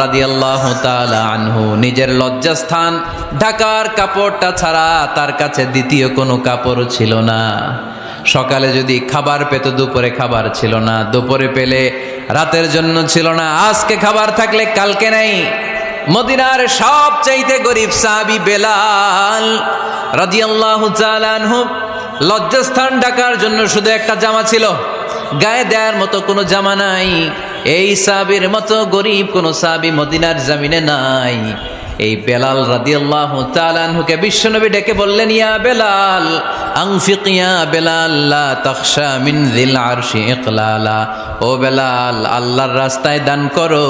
রাদিয়াল্লাহু তাআলা আনহু নিজের লজ্জাস্থান ঢাকার কাপড়টা ছাড়া তার কাছে দ্বিতীয় কোনো কাপড় ছিল না। সকালে যদি খাবার পেত, দুপুরে খাবার ছিল না, দুপুরে পেলে রাতের জন্য ছিল না, আজকে খাবার থাকলে কালকে নাই। মদিনার সবচাইতে গরিব সাহাবী বেলাল রাদিয়াল্লাহু তাআলা আনহু লজ্জাস্থান ঢাকার জন্য শুধু একটা জামা ছিল, গায়ে দেওয়ার মতো কোনো জামা নাই। এই সাহাবীর মতো গরিব কোন সাহাবী মদিনার জমিনে নাই। এই বেলাল রাদিয়াল্লাহু তাআলা আনহুকে বিশ্বনবী ডেকে বললেন, ইয়া বেলাল আনফিক ইয়া বেলাল লা তাখশা মিন যিল আরশি ইকলালা। ও বেলাল, আল্লাহর রাস্তায় দান করো,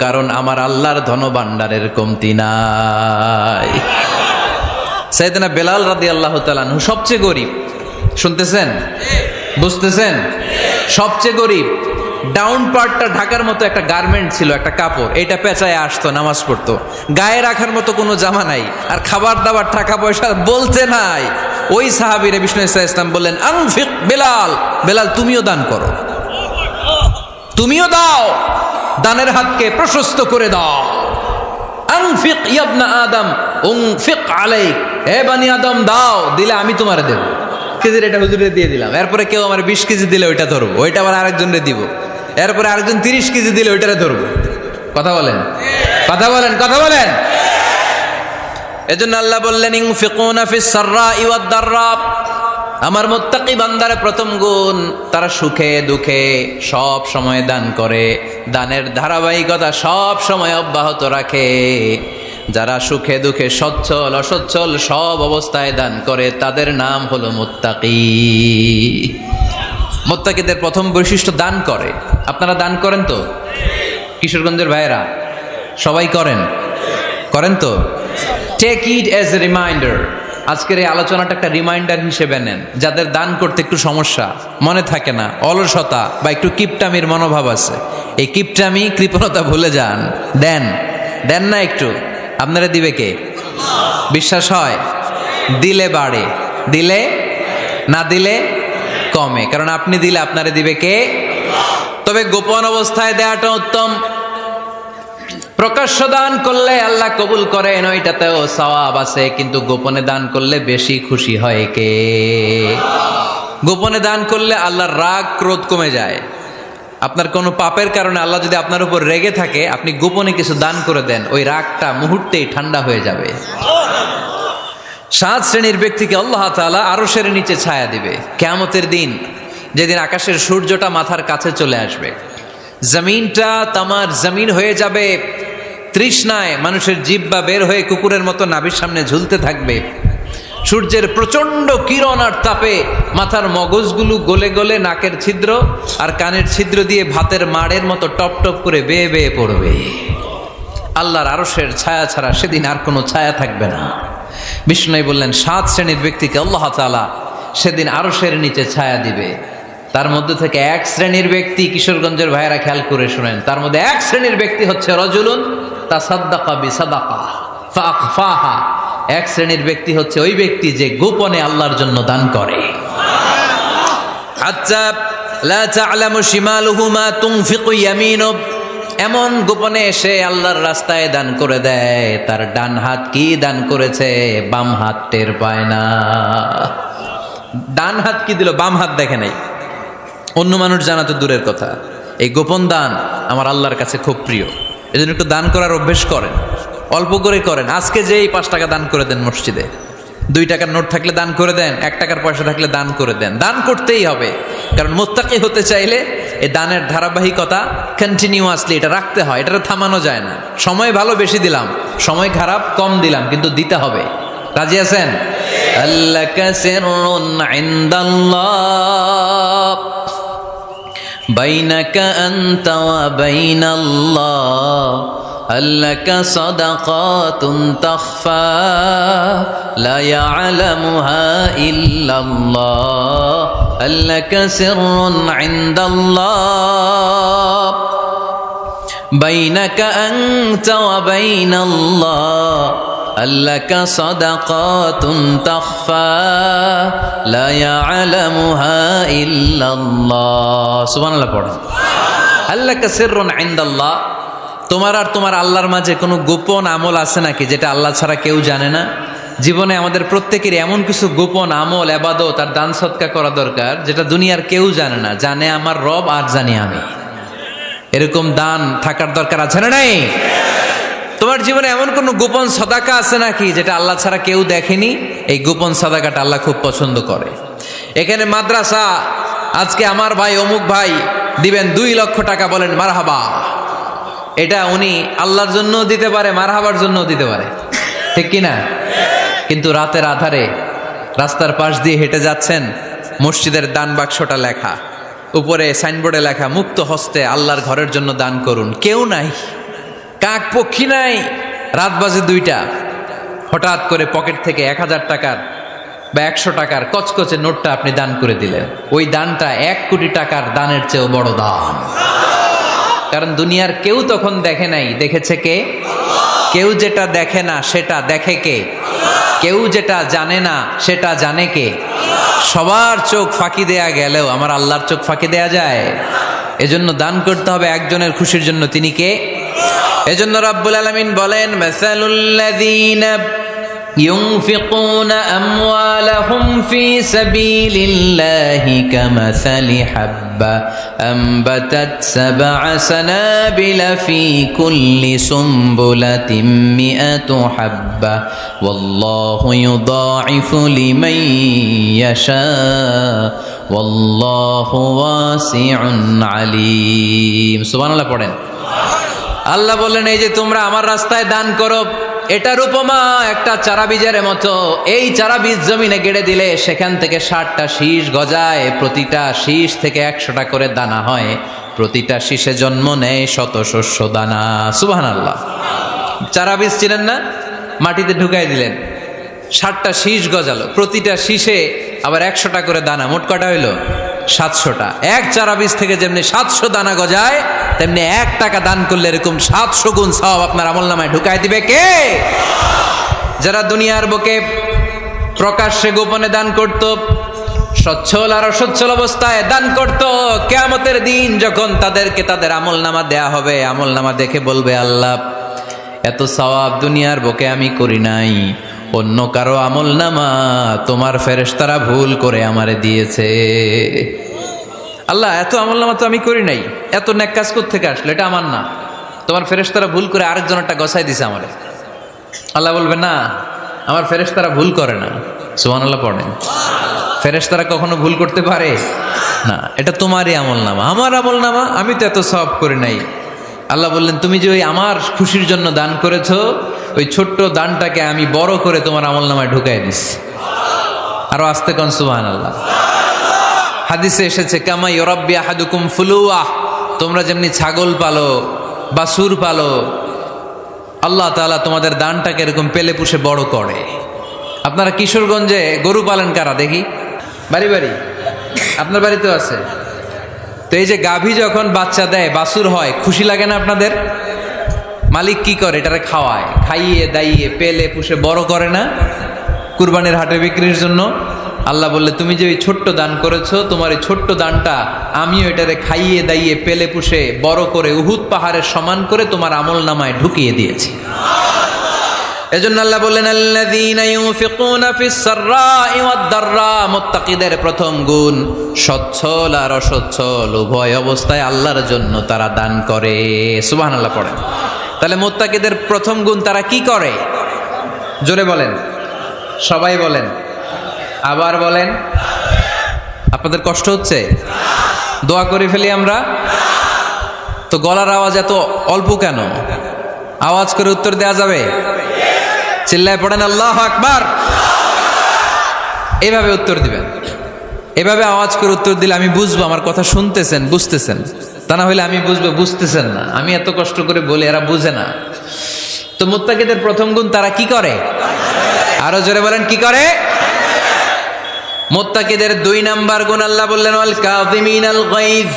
কারণ আমার আল্লাহর ধনভাণ্ডারের কমতি নাই। সাইয়েদনা বেলাল রাদিয়াল্লাহু তাআলা আনহু সবচেয়ে গরিব। শুনতেছেন? বুঝতেছেন? সবচেয়ে গরিব। ডাউন পার্টটা ঢাকার মতো একটা গার্মেন্ট ছিল, একটা কাপড়, এটা পেঁচায় আসতো, নামাজ পড়তো। গায়ে রাখার মতো কোনো জামা নাই, আর খাবার দাবার টাকা পয়সা বলতে নাই। ওই সাহাবীরে বিষ্ণু ইসলাম বললেন, আনফিক বেলাল, বেলাল তুমিও দান করো, তুমিও দাও, দানের হাতকে প্রশস্ত করে দাও। আনফিক ইবনা আদম উনফিক আলাইক, হে বানি আদম দাও, দিলে আমি তোমারে দেব। কেজির এটা হুজুরে দিয়ে দিলাম, এরপরে কেউ আমার 20 কেজি দিলে ওইটা ধরবো, ওইটা আবার আরেকজনরে দিব, এরপরে আরেকজন 30 কেজি দিলে ওইটারে ধরবো। কথা বলেন, কথা বলেন, কথা বলেন। এজন্য আল্লাহ বললেন, ইনফিকুনা ফিস সাররাই ওয়াদ দাররা। আমার মুত্তাকি বান্দার প্রথম গুণ, তারা সুখে দুঃখে সব সময় দান করে, দানের ধারাবাহিকতা সব সময় অব্যাহত রাখে। যারা সুখে দুঃখে সচ্ছল অসচ্ছল সব অবস্থায় দান করে, তাদের নাম হলো মুত্তাকি। মুত্তাকিদের প্রথম বৈশিষ্ট্য দান করে। আপনারা দান করেন তো? কিশোরগঞ্জের ভাইয়েরা সবাই করেন? করেন তো? Take it as a reminder. আজকের এই আলোচনাটা একটা রিমাইন্ডার হিসেবে নেন। যাদের দান করতে একটু সমস্যা, মনে থাকে না, অলসতা বা একটু কিপটামির মনোভাব আছে, এই কিপটামি কৃপণতা ভুলে যান। দেন, দেন না একটু, আপনারা দিবে কে? বিশ্বাস হয়? দিলে বাড়ে, দিলে না দিলে কমে, কারণ আপনি দিলে আপনারে দিবে কে? তবে গোপন অবস্থায় দেওয়াটা উত্তম। প্রকাশ্য দান করলে আল্লাহ কবুল করেন, ওইটাতেও সওয়াব আছে, কিন্তু গোপনে দান করলে বেশি খুশি হয় কে? গোপনে দান করলে আল্লাহর রাগ ক্রোধ কমে যায়। আপনার কোনো পাপের কারণে আল্লাহ যদি আপনার উপর রেগে থাকে, আপনি গোপনে কিছু দান করে দেন, ওই রাগটা মুহূর্তেই ঠান্ডা হয়ে যাবে। 7 শ্রেণীর ব্যক্তিকে আল্লাহ তাআলা আরশের নিচে ছায়া দিবে কিয়ামতের দিন, যেদিন আকাশের সূর্যটা মাথার কাছে চলে আসবে, জমিনটা তামার জমিন হয়ে যাবে, তৃষ্ণায় মানুষের জিহ্বা বের হয়ে কুকুরের মতো নাভির সামনে ঝুলতে থাকবে। সূর্যের প্রচন্ড কিরণ আর তাপে মাথার মগজগুলো গলে গলে নাকের ছিদ্র আর কানের ছিদ্র দিয়ে ভাতের মাড়ের মতো টপ টপ করে বেয়ে বেয়ে পড়বে। আল্লাহর আরশের ছায়া ছাড়া সেদিন আর কোনো ছায়া থাকবে না। বিষ্ণু বললেন, 7 শ্রেণীর ব্যক্তিকে আল্লাহ তাআলা সেদিন আরশের নিচে ছায়া দিবে। তার মধ্যে থেকে 1 শ্রেণীর ব্যক্তি, কিশোরগঞ্জের ভাইয়েরা খেয়াল করে শুনেন, তার মধ্যে 1 শ্রেণীর ব্যক্তি হচ্ছে রজুলুন তাসাদ্দাকা বিসাদাকা ফাআখফাহা। 1 শ্রেণীর ব্যক্তি হচ্ছে ওই ব্যক্তি যে গোপনে আল্লাহর জন্য দান করে। হাত্তা লা তা'লামু শিমালুহু মা তুনফিকু ইয়ামিনু। এমন গোপনে এসে আল্লাহর রাস্তায় দান করে দেয়, তার ডান হাত কি দান করেছে বাম হাত টের পায় না। ডান হাত কি দিল, বাম হাত দেখে নাই। অন্য মানুষ জানা তো দূরের কথা, এই গোপন দান আমার আল্লাহর কাছে খুব প্রিয়। এজন্য একটু দান করার অভ্যেস করেন, অল্প করে করেন। আজকে যেই 5 টাকা দান করে দেন মসজিদে, 2 টাকার নোট থাকলে দান করে দেন, 1 টাকার পয়সা থাকলে দান করে দেন। দান করতেই হবে, কারণ মুত্তাকি হতে চাইলে এই দানের ধারাবাহিকতা কন্টিনিউয়াসলি এটা রাখতে হয়, এটা থামানো যায় না। সময় ভালো বেশি দিলাম, সময় খারাপ কম দিলাম, কিন্তু দিতে হবে। রাজি আছেন? আল্লাকা সিররুন ইনদাল্লাহ বাইনাকা আনতা ওয়া বাইনাল্লাহ, আল্লাকা সাদাকাতুন তাখফা লা ইয়ালামুহা ইল্লাল্লাহ, আল্লাকা সিররুন ইনদাল্লাহ বাইনাকা আনতা ওয়া বাইনাল্লাহ, আল্লাকা সাদাকাতুন তাখফা লা ইয়ালামুহা ইল্লাল্লাহ। সুবহানাল্লাহ পড়েন। আল্লাকা সিররুন ইনদাল্লাহ, তোমার আর তোমার আল্লাহর মাঝে কোনো গোপন আমল আছে নাকি যেটা আল্লাহ ছাড়া কেউ জানে না? জীবনে আমাদের প্রত্যেকেরই এমন কিছু গোপন আমল, ইবাদত আর দান সদকা করা দরকার যেটা দুনিয়ার কেউ জানে না, জানে আমার রব আর জানি আমি। এরকম দান থাকার দরকার আছে না নাই? তোমার জীবনে এমন কোনো গোপন সাদাকা আছে নাকি যেটা আল্লাহ ছাড়া কেউ দেখেনি? এই গোপন সাদাকাটা আল্লাহ খুব পছন্দ করে। এখানে মাদ্রাসা, আজকে আমার ভাই অমুক ভাই দিবেন 2 লক্ষ টাকা, বলেন মারহাবা। এটা উনি আল্লাহর জন্য দিতে পারে, মারহাবার জন্য দিতে পারে, ঠিক কিনা? কিন্তু রাতের আধারে রাস্তার পাশ দিয়ে হেঁটে যাচ্ছেন, মসজিদের দান বাক্সটা লেখা, উপরে সাইনবোর্ডে লেখা মুক্ত হস্তে আল্লাহর ঘরের জন্য দান করুন। কেউ নাই, কাক পক্ষী নাই। রাত বাজে 2টা, হঠাৎ করে পকেট থেকে 1000 টাকার বা 100 টাকার কচকচে নোটটা আপনি দান করে দিলেন। ওই দানটা 1 কোটি টাকার দানের চেয়েও বড় দান। কারণ দুনিয়ার কেউ তখন দেখে নাই, দেখেছে কে? কেউ যেটা দেখে না সেটা দেখে কে? কেউ যেটা জানে না সেটা জানে কে? সবার চোখ ফাঁকি দেয়া গেলেও আমার আল্লাহর চোখ ফাঁকি দেয়া যায়? এজন্য দান করতে হবে একজনের খুশির জন্য, তিনি কে? এজন্য রাব্বুল আলামিন বলেন, মাসালুল্লাযীনা ينفقون أموالهم في سبيل الله كمثل حبة أنبتت 7 سنابل في كل سنبلة 100 حبة والله يضاعف لمن يشاء والله واسع عليم। সুবহানাল্লাহ পড়েন। আল্লাহ বললেন, এই যে তোমরা আমার রাস্তায় দান করো, এটার উপমা একটা চারা বীজের মতো। এই চারা বীজ জমিনে গেড়ে দিলে সেখান থেকে 60টা শীষ গজায়, প্রতিটা শীষ থেকে 100টা করে দানা হয়, প্রতিটা শীষে জন্ম নেয় 100 শস্য দানা। সুবহানাল্লাহ। চারা বীজ ছিলেন না, মাটিতে ঢুকাই দিলেন, 60টা শীষ গজালো, প্রতিটা শীষে আবার 100টা করে দানা, মোট কটা হইলো? 700টা। এক চারা বীজ থেকে যেমনি 700 দানা গজায়, তেমনি 1 টাকা দান করলে এরকম 700 গুণ সওয়াব আপনার আমলনামায় ঢুকাই দিবে কে? যারা দুনিয়ার বুকে প্রকাশ্যে গোপনে দান করত, সচ্ছল আর অসচ্ছল অবস্থায় দান করত, কিয়ামতের দিন যখন তাদেরকে তাদের আমলনামা দেয়া হবে, আমলনামা দেখে বলবে, আল্লাহ এত সওয়াব দুনিয়ার বুকে আমি করি নাই, অন্য কারো আমলনামা তোমার ফেরেশতারা ভুল করে আমারে দিয়েছে। আল্লাহ এত আমলনামা তো আমি করি নাই, এত নেক কাজ কোত্থেকে আসলো? এটা আমার না, তোমার ফেরেশতারা ভুল করে আরেকজনেরটা গছাই দিছে আমারে। আল্লাহ বলবে, না, আমার ফেরেশতারা ভুল করে না। সুবহানাল্লাহ পড়েন। ফেরেশতারা কখনো ভুল করতে পারে না, এটা তোমারই আমলনামা, আমার আমলনামা, আমি তো এত সওয়াব করি নাই। আল্লাহ বললেন, তুমি যে ওই আমার খুশির জন্য দান করেছো, ওই ছোট্ট দানটাকে আমি বড় করে তোমার আমলনামায় ঢুকাই দিচ্ছি। আরো আস্তে কোন সুবহানাল্লাহ। হাদিসে এসেছে, কামা ইউরাব্বি আহাদুকুম ফুলুয়া, তোমরা যেমনি ছাগল পালো, বাছুর পালো, আল্লাহ তাআলা তোমাদের দানটাকে এরকম পেলে পুষে বড় করে। আপনারা কিশোরগঞ্জে গরু পালেন কারা দেখি? বাড়ি বাড়ি, আপনার বাড়িতেও আছে তো। এই যে গাভী যখন বাচ্চা দেয়, বাছুর হয়, খুশি লাগে না আপনাদের? মালিক কি করে? এটারে খাওয়ায়, খাইয়ে দাইয়ে পেলে পুষে বড় করে না, কুরবানির হাটে বিক্রির জন্য। আল্লাহ বললে, তুমি যে ওই ছোট্ট দান করেছো, তোমার এই ছোট্ট দানটা আমিও এটারে খাইয়ে দাইয়ে পেলে পুষে বড় করে উহুদ পাহাড়ের সমান করে তোমার আমলনামায় ঢুকিয়ে দিয়েছি। এজন্য আল্লাহ বললেন, আল্লাযীনা ইউনফিকুনা ফিস সাররাই ওয়াদ দাররা, মুত্তাকিদের প্রথম গুণ সচ্ছল আর অসচ্ছল উভয় অবস্থায় আল্লাহর জন্য তারা দান করে। সুবহানাল্লাহ পড়েন। তাহলে মুত্তাকিদের প্রথম গুণ, তারা কি করে? জোরে বলেন, সবাই বলেন, আবার বলেন। আপনাদের কষ্ট হচ্ছে? দোয়া করে ফেলি আমরা তো। গলার আওয়াজ এত অল্প কেন? আওয়াজ করে উত্তর দেয়া যাবে? চিল্লায় পড়েন আল্লাহু আকবার। এইভাবে উত্তর দিবেন, এভাবে আওয়াজ করে উত্তর দিলে আমি বুঝবো আমার কথা শুনতেছেন, বুঝতেছেন। তা না হলে আমি বুঝবো বুঝতেছেন না, আমি এত কষ্ট করে বলি এরা বুঝে না। তো মুত্তাকিদের প্রথম গুণ, তারা কি করে? আরো জোরে বলেন, কি করে? মুত্তাকিদের 2 নাম্বার গুণ আল্লাহ বললেন, ওয়াল কাযিমিনাল গায়জ।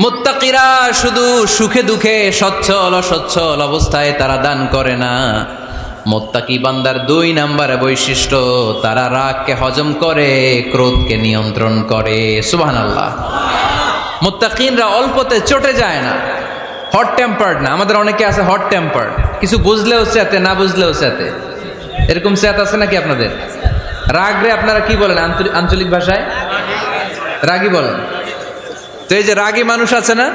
মুত্তাকিরা শুধু সুখে দুঃখে সচ্ছল অসচ্ছল অবস্থায় তারা দান করে না। মুত্তাকি বান্দার 2 নাম্বার বৈশিষ্ট্য, তারা রাগকে হজম করে, ক্রোধকে নিয়ন্ত্রণ করে। সুবহানাল্লাহ। মুত্তাকিনরা অল্পতে চটে যায় না, হট টেম্পার্ড না, আমাদের অনেকে আছে হট টেম্পার্ড, কিছু বুঝলেও চেতে, না বুঝলেও চেতে, এরকম চেত আছে নাকি আপনাদের? রাগরে আপনারা কি বলেন আঞ্চলিক ভাষায়? রাগী বলেন। তো এই যে রাগী মানুষ আছে না,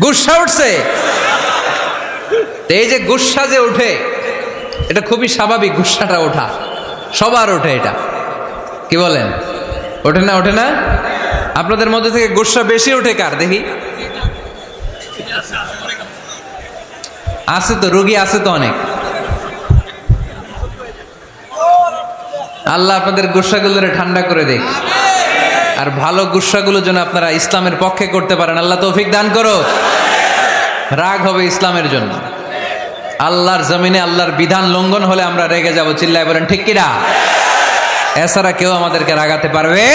গুসা উঠছে, এই যে গুসা যে উঠে, এটা খুবই স্বাভাবিক, গুসাটা ওঠা সবার ওঠে, এটা কি বলেন? ওঠে না? ওঠে না? আপনাদের মধ্যে থেকে গুসা বেশি ওঠে কার দেখি? আছে তো, রোগী আছে তো অনেক। আল্লাহ আপনাদের গুসাগুলোরে ঠান্ডা করে দেখ, আর ভালো গুসাগুলো যেন আপনারা ইসলামের পক্ষে করতে পারেন, আল্লাহ তৌফিক দান করো। রাগ হবে ইসলামের জন্য, আল্লাহর জমিনে আল্লাহর বিধান লঙ্ঘন হলে আমরা রেগে যাব, চিল্লায় বলেন ঠিক কিনা? এছাড়া কেউ আমাদেরকে রাগাতে পারবে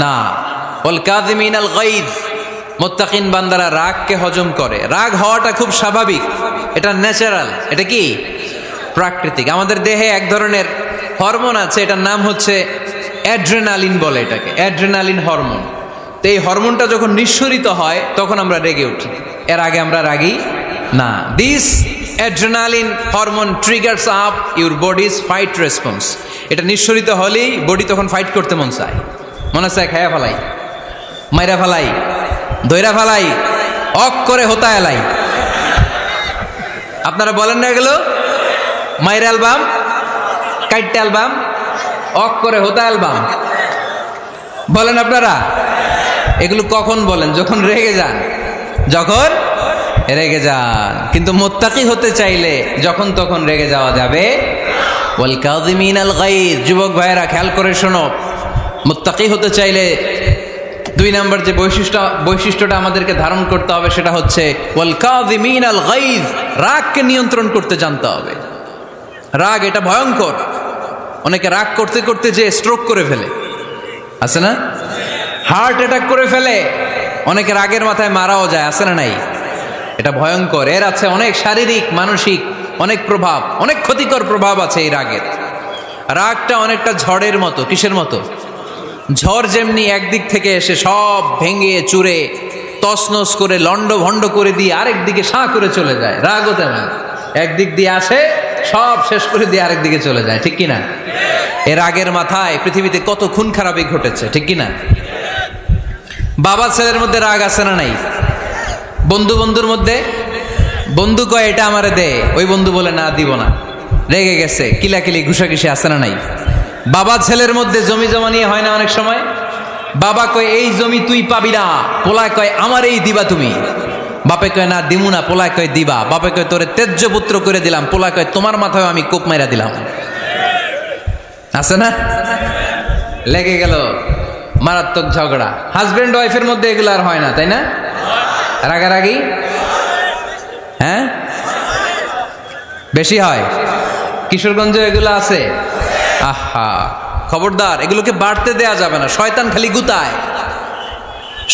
না। ওয়াল কাযিমিনাল গায়জ, মুত্তাকিন বান্দারা রাগকে হজম করে। রাগ হওয়াটা খুব স্বাভাবিক, এটা ন্যাচারাল, এটা কি প্রাকৃতিক। আমাদের দেহে এক ধরনের হরমোন আছে, এটার নাম হচ্ছে অ্যাড্রেনালিন বলে এটাকে, অ্যাড্রেনালিন হরমোন। তো এই হরমোনটা যখন নিঃসরিত হয় তখন আমরা রেগে উঠি, এর আগে আমরা রাগি না। This adrenaline hormone triggers up your bodies fight response. এটা নিঃসরিত হলেই বডি তখন ফাইট করতে মন চায়, মনে চায় খায়া ফেলাই, মাইরা ফেলাই, দইরা ফেলাই, অক করে হোতা এলাই। আপনারা বলেন না এগুলো? মাইরা অ্যালবাম, কাইটটা অ্যালবাম, অক করে হোতা অ্যালবাম বলেন আপনারা? এগুলো কখন বলেন? যখন রেগে যান, যখন রেগে যান। কিন্তু মুত্তাকি হতে চাইলে যখন তখন রেগে যাওয়া যাবে। ওয়াল কাযিমিনাল গায়জ, যুবক ভাইয়েরা খেয়াল করে শোনো, মুত্তাকি হতে চাইলে 2 নম্বর যে বৈশিষ্ট্যটা আমাদেরকে ধারণ করতে হবে সেটা হচ্ছে ওয়াল কাযিমিনাল গায়জ, রাগকে নিয়ন্ত্রণ করতে জানতে হবে। রাগ এটা ভয়ঙ্কর, অনেকে রাগ করতে করতে যে স্ট্রোক করে ফেলে, আছে না? হার্ট অ্যাটাক করে ফেলে, অনেকে রাগের মাথায় মারাও যায়, আছে না নাই? এটা ভয়ঙ্কর। এর আছে অনেক শারীরিক মানসিক অনেক প্রভাব, অনেক ক্ষতিকর প্রভাব আছে এই রাগের। রাগটা অনেকটা ঝড়ের মতো। কিসের মতো? ঝড় যেমনি একদিক থেকে এসে সব ভেঙে চুরে তছনছ করে লন্ড ভন্ড করে দিয়ে আরেক দিকে সাঁ করে চলে যায়, রাগও তেমন একদিক দিয়ে আসে সব শেষ করে দিয়ে আরেক দিকে চলে যায়, ঠিক কিনা? এর রাগের মাথায় পৃথিবীতে কত খুন খারাপি ঘটেছে, ঠিক কিনা? বাবা ছেলের মধ্যে রাগ আছে না নাই? বন্ধু বন্ধুর মধ্যে, বন্ধু কয় এটা আমারে দে, ওই বন্ধু বলে না দিব না, রেগে গেছে, কিলাকিলি ঘুষাঘুষি আছে না নাই? বাবা ছেলের মধ্যে জমি জমা নিয়ে হয় না অনেক সময়? বাবা কয় এই জমি তুই পাবি না, পোলায় কয় আমার এই দিবা তুমি। বাপে কয় না দিমু না, পোলায় কয় দিবা। বাপে কয় তোরে তেজ্য পুত্র করে দিলাম, পোলায় কয় তোমার মাথায় আমি কোপ মাইরা দিলাম। আছে না? লেগে গেল, মারাত্মক ঝগড়া। হাজবেন্ড ওয়াইফের মধ্যে এগুলো আর হয় না, তাই না? রাগারাগি হ্যাঁ বেশি হয়। কিশোরগঞ্জে এগুলো আছে। আহা, খবরদার, এগুলোকে বাড়তে দেয়া যাবে না। শয়তান খালি গুতায়।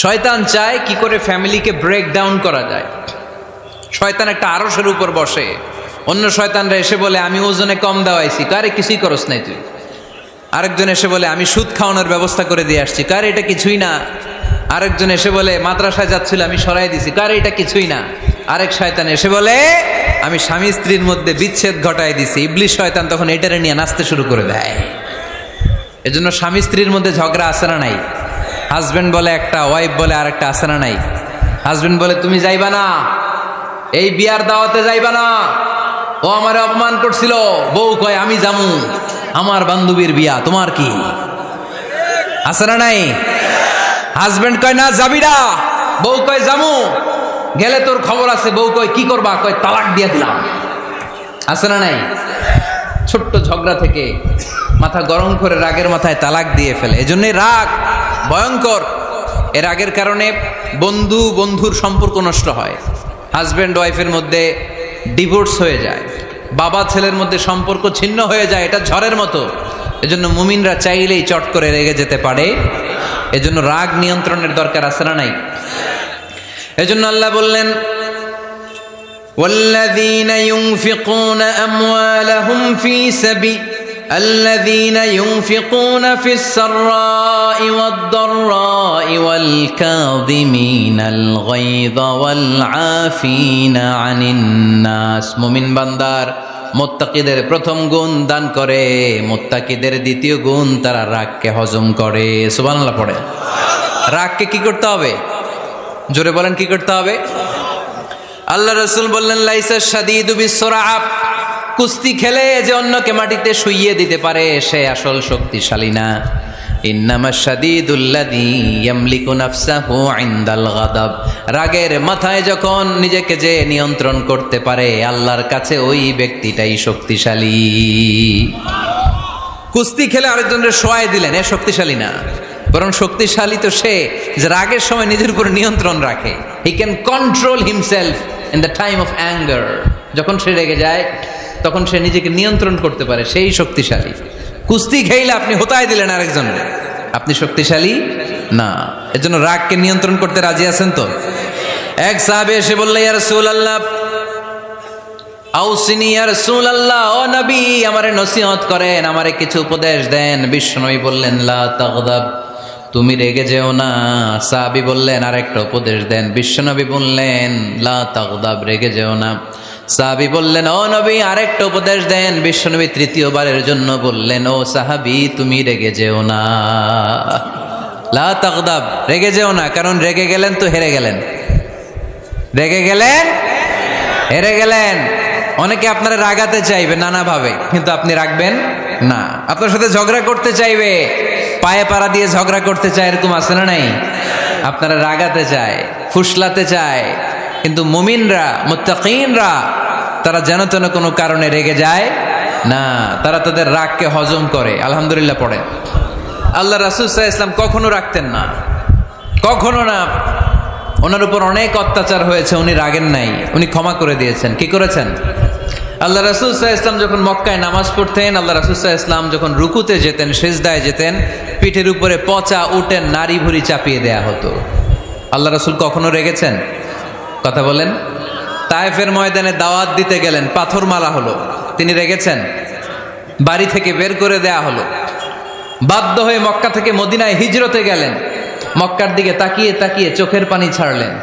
শয়তান চায় কি করে ফ্যামিলিকে ব্রেক ডাউন করা যায়। শয়তান একটা আরশের উপর বসে, অন্য শয়তানরা এসে বলে আমি ওজনে কম দেওয়াইছি, কারে কিছুই করস নাই তুই। আরেকজন এসে বলে আমি সুদ খাওয়ানোর ব্যবস্থা করে দিয়ে আসছি, কারে এটা কিছুই না। আরেকজন এসে বলে মাদ্রাসায় যাচ্ছিল আমি সরাই দিছি, কারে এটা কিছুই না। আরেক শয়তান এসে বলে আমি স্বামী স্ত্রীর মধ্যে বিচ্ছেদ ঘটাই দিছি। ইবলিশ শয়তান তখন এটারে নিয়ে নাচতে শুরু করে দেয়। এজন্য স্বামী স্ত্রীর মধ্যে ঝগড়া আছে না নাই? হাজবেন্ড বলে একটা, ওয়াইফ বলে আরেকটা, আছে না নাই? হাজবেন্ড বলে তুমি যাইবা না, এই বিয়ার দাওয়াতে যাইবা না, ও আমারে অপমান করছিল। বউ কয় আমি যামু, আমার বান্ধবীর বিয়া, তোমার কি? আছে না নাই? হাজবেন্ড কয় না যাবি না, বউ কয় যামু, গেলে তোর খবর আছে। বউ কয় কি করবা? কয় তালাক দিয়ে দিলাম। আছে না নাই? ছোট্ট ঝগড়া থেকে মাথা গরম করে রাগের মাথায় তালাক দিয়ে ফেলে। এজন্যই রাগ ভয়ঙ্কর। এর রাগের কারণে বন্ধু বন্ধুর সম্পর্ক নষ্ট হয়, হাজব্যান্ড ওয়াইফের মধ্যে ডিভোর্স হয়ে যায়, বাবা ছেলের মধ্যে সম্পর্ক ছিন্ন হয়ে যায়। এটা ঝড়ের মতো। এজন্য মুমিনরা চাইলেই চট করে রেগে যেতে পারে। এজন্য রাগ নিয়ন্ত্রণের দরকার আছে না নাই? এজন্য আল্লাহ বললেন والذين ينفقون أموالهم في سبيل الذين ينفقون في السراء والضراء والكاظمين الغيظ والعافين عن الناس মুমিন বান্দার মুত্তাকিদের প্রথম গুণ দান করে, মুত্তাকিদের দ্বিতীয় গুণ তারা রাগকে হজম করে। সুবহানাল্লাহ পড়ে। রাগকে কি করতে হবে? জোরে বলেন, কি করতে হবে? আল্লাহ রাসূল বললেন লাইসা শাদীদু বিসসুরআ, কুস্তি খেলে যে অন্যকে মাটিতে শুইয়ে দিতে পারে সে আসল শক্তিশালী না। ইন্নামা শাদীদুল্লাযী ইয়ামলিকু নাফসাহু ইনদাল গাদাব, রাগের মাথায় যখন নিজেকে যে নিয়ন্ত্রণ করতে পারে আল্লাহর কাছে ওই ব্যক্তিটাই শক্তিশালী। কুস্তি খেলে আরেকজনের শোয়াই দিলেন, এ শক্তিশালী না, বরং শক্তিশালী তো সে যে রাগের সময় নিজের উপর নিয়ন্ত্রণ রাখে। He can control himself in the time of anger, যখন সে রেগে যায় তখন সে নিজেকে নিয়ন্ত্রণ করতে পারে, সেই শক্তিশালী। কুস্তি খেইলে আপনি হোতায় দিলেন আরেকজনের, আপনি শক্তিশালী না। এজন্য রাগকে নিয়ন্ত্রণ করতে রাজি আছেন তো? এক সাহাবী এসে বলল, ইয়া রাসূলুল্লাহ আউসিনি, ইয়া রাসূলুল্লাহ, ও নবী আমারে নসিহত করেন, আমারে কিছু উপদেশ দেন। বিশ্বনবী বললেন লা তাগদাব, তুমি রেগে যেও না। সাহাবী বললেন আরেকটা উপদেশ দেন। বিশ্বনবী বললেন লা তাগদাব, রেগে যেও না। সাহাবী বললেন ও নবী আরেকটা উপদেশ দেন। বিশ্বনবী তৃতীয়বারের জন্য বললেন ও সাহাবী তুমি রেগে যেও না, লা তাগদাব, রেগে যেও না। কারণ রেগে গেলেন তো হেরে গেলেন, রেগে গেলেন হেরে গেলেন। অনেকে আপনারা রাগাতে চাইবে নানাভাবে, কিন্তু আপনি রাখবেন না। আপনার সাথে ঝগড়া করতে চাইবে, পায়ে পাড়া দিয়ে ঝগড়া করতে চায়, এরকম আছে না নাই? আপনারা রাগাতে চায়, ফুসলাতে চায়, কিন্তু মুমিনরা মুত্তাকিনরা তারা যেন তেন কোনো কারণে রেগে যায় না, তারা তাদের রাগকে হজম করে। আলহামদুলিল্লাহ পড়েন। আল্লাহ রাসূল সাল্লাল্লাহু আলাইহি ওয়াসাল্লাম কখনো রাখতেন না, কখনো না। ওনার উপর অনেক অত্যাচার হয়েছে, উনি রাগেন নাই, উনি ক্ষমা করে দিয়েছেন। কি করেছেন? আল্লাহ রাসূল সাল্লাল্লাহু আলাইহি ওয়াসাল্লাম যখন মক্কায় নামাজ পড়তেন, আল্লাহ রাসূল সাল্লাল্লাহু আলাইহি ওয়াসাল্লাম যখন রুকুতে যেতেন, সিজদায় যেতেন, পিঠের উপরে পচা উটের নাড়ি ভুঁড়ি চাপিয়ে দেয়া হতো। আল্লাহ রাসূল কখনো রেগেছেন? কথা বলেন। তায়েফের ময়দানে দাওয়াত দিতে গেলেন, পাথর মারা হলো, তিনি রেগেছেন? বাড়ি থেকে বের করে দেয়া হলো, বাধ্য হয়ে মক্কা থেকে মদিনায় হিজরতে গেলেন। মক্কার দিকে তাকিয়ে তাকিয়ে চোখের পানি ছাড়লেন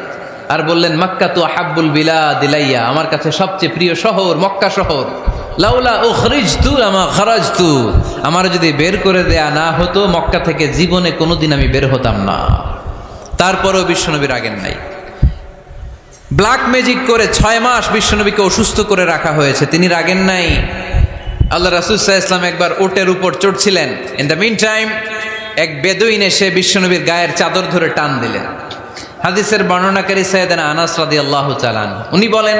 আর বললেন মক্কা তু আহাব্বুল বিলাদ ইলাইয়া, আমার কাছে সবচেয়ে প্রিয় শহর মক্কা শহর। লাউলা উখরিজতু লামা খারাজতু, আমার যদি বের করে দেয়া না হতো মক্কা থেকে জীবনে কোনোদিন আমি বের হতাম না। তারপরেও বিশ্বনবী রাগেন নাই। ব্ল্যাক ম্যাজিক করে 6 মাস বিশ্বনবীকে অসুস্থ করে রাখা হয়েছে, তিনি রাগেন নাই। আল্লাহ রাসূল সাল্লাল্লাহু আলাইহি ওয়াসাল্লাম একবার উটের উপর চড়ছিলেন। ইন দ্য মিন টাইম এক বেদুইন এসে বিশ্বনবীর গায়ের চাদর ধরে টান দিলেন। হাদিসের বর্ণনাকারী সাইয়েদনা আনাস রাদিয়াল্লাহু তাআলা উনি বলেন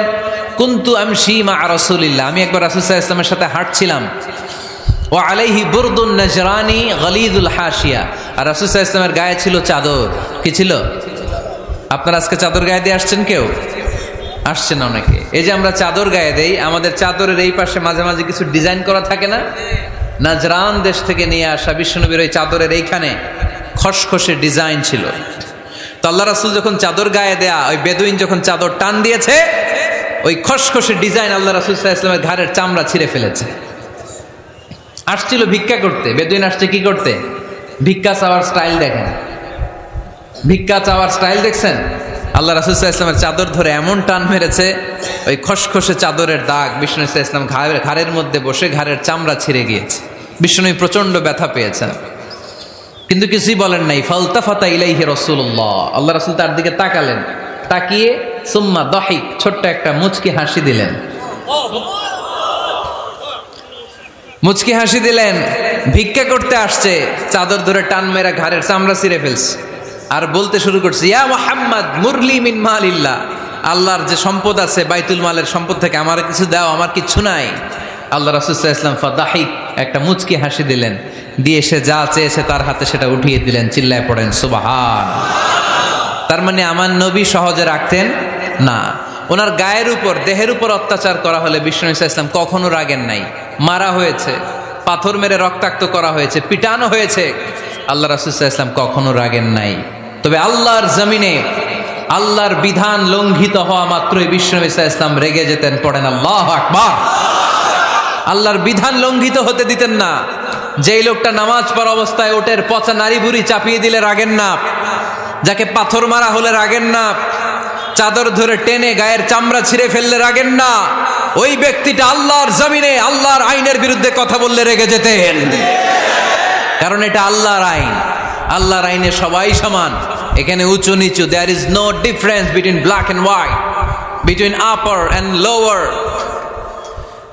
কুনতু আমশি মা রাসূলিল্লাহ, আমি একবার রাসূল সাল্লাল্লাহু আলাইহি ওয়াসাল্লামের সাথে হাঁটছিলাম। ওয়া আলাইহি বুরদুন নাজরানি গলিযুল হাশিয়া, আর রাসূল সাল্লাল্লাহু আলাইহি ওয়াসাল্লামের গায়ে ছিল চাদর। কি ছিল? আপনারা আজকে চাদর গায়ে দিয়ে আসছেন? কেউ আসছেন? অনেকে। এই যে আমরা চাদর গায়ে দেই, আমাদের চাদরের এই পাশে মাঝে মাঝে কিছু ডিজাইন করা থাকে না? নাজরান দেশ থেকে নিয়ে আসা বিশ্বনবীর ওই চাদরের এইখানে খসখসে ডিজাইন ছিল। তো আল্লাহ রাসূল যখন চাদর গায়ে দেয়া, ওই বেদুইন যখন চাদর টান দিয়েছে, ওই খসখসে ডিজাইন আল্লাহ রাসূল সাল্লাল্লাহু আলাইহি ওয়াসাল্লামের ঘাড়ের চামড়া ছিঁড়ে ফেলেছে। আসছিল ভিক্ষা করতে, বেদুইন আসছে কি করতে? ভিক্ষা চাওয়ার স্টাইল দেখেন, ভিক্ষা চাওয়ার স্টাইল দেখছেন? আল্লাহ রাসূল সাল্লাল্লাহু আলাইহি ওয়াসাল্লামের চাদর ধরে এমন টান মেরেছে, ওই খসখসে চাদরের দাগ বিষ্ণু সাল্লাল্লাহু আলাইহি ওয়াসাল্লাম ঘাড়ের মধ্যে বসে ঘাড়ের চামড়া ছিঁড়ে গিয়েছে। বিষ্ণু প্রচন্ড ব্যথা পেয়েছেন, কিন্তু কিছুই বলেন নাই। ফালতাফাতা ইলাইহি রাসূলুল্লাহ, আল্লাহ রাসূল তার দিকে তাকালেন, তাকিয়ে সুম্মা দাহিক, ছোট্ট একটা মুচকি হাসি দিলেন। মুচকি হাসি দিলেন। ভিক্ষা করতে আসছে, চাদর ধরে টান মেরা ঘাড়ের চামড়া ছিঁড়ে ফেলছে, আর বলতে শুরু করছে ইয়া মুহাম্মদ মুরলি মিন মালিল্লাহ, আল্লাহর যে সম্পদ আছে বাইতুল মালের সম্পদ থেকে আমার কিছু দাও, আমার কিচ্ছু নাই। আল্লাহ রাসূল সাল্লাল্লাহু আলাইহি ওয়াসাল্লাম ফাদাহিক, একটা মুচকি হাসি দিলেন, দিয়ে সে যা চেয়েছে তার হাতে সেটা উঠিয়ে দিলেন। চিল্লায় পড়েন সুবহান। তার মানে আমার নবী সহজে রাখতেন না। ওনার গায়ের উপর দেহের উপর অত্যাচার করা হলে বিষ্ণু সাল্লাল্লাহু আলাইহি ওয়াসাল্লাম কখনো রাগেন নাই। মারা হয়েছে, পাথর মেরে রক্তাক্ত করা হয়েছে, পিটানো হয়েছে, আল্লাহ রাসূল সাল্লাল্লাহু আলাইহি ওয়াসাল্লাম কখনো রাগেন নাই। তবে আল্লাহর জমিনে আল্লাহর বিধান লঙ্ঘিত হওয়া মাত্রই বিষ্ণু সাল্লাল্লাহু আলাইহি ওয়াসাল্লাম রেগে যেতেন। পড়েন আল্লাহু আকবার। আল্লাহর বিধান লঙ্ঘিত হতে দিতেন না। যেই লোকটা নামাজ পড়া অবস্থায় ওটের পচা নারী বুড়ি চাপিয়ে দিলে রাগেন না, যাকে পাথর মারা হলে রাগেন না, চাদর ধরে টেনে গায়ের চামড়া ছিঁড়ে ফেললে রাগেন না, ওই ব্যক্তিটা আল্লাহর জমিনে আল্লাহর আইনের বিরুদ্ধে কথা বললে রেগে যেতেন। কারণ এটা আল্লাহর আইন, আল্লাহর আইনে সবাই সমান। এখানে উঁচু নিচু, there is no difference between black and white, between upper and lower,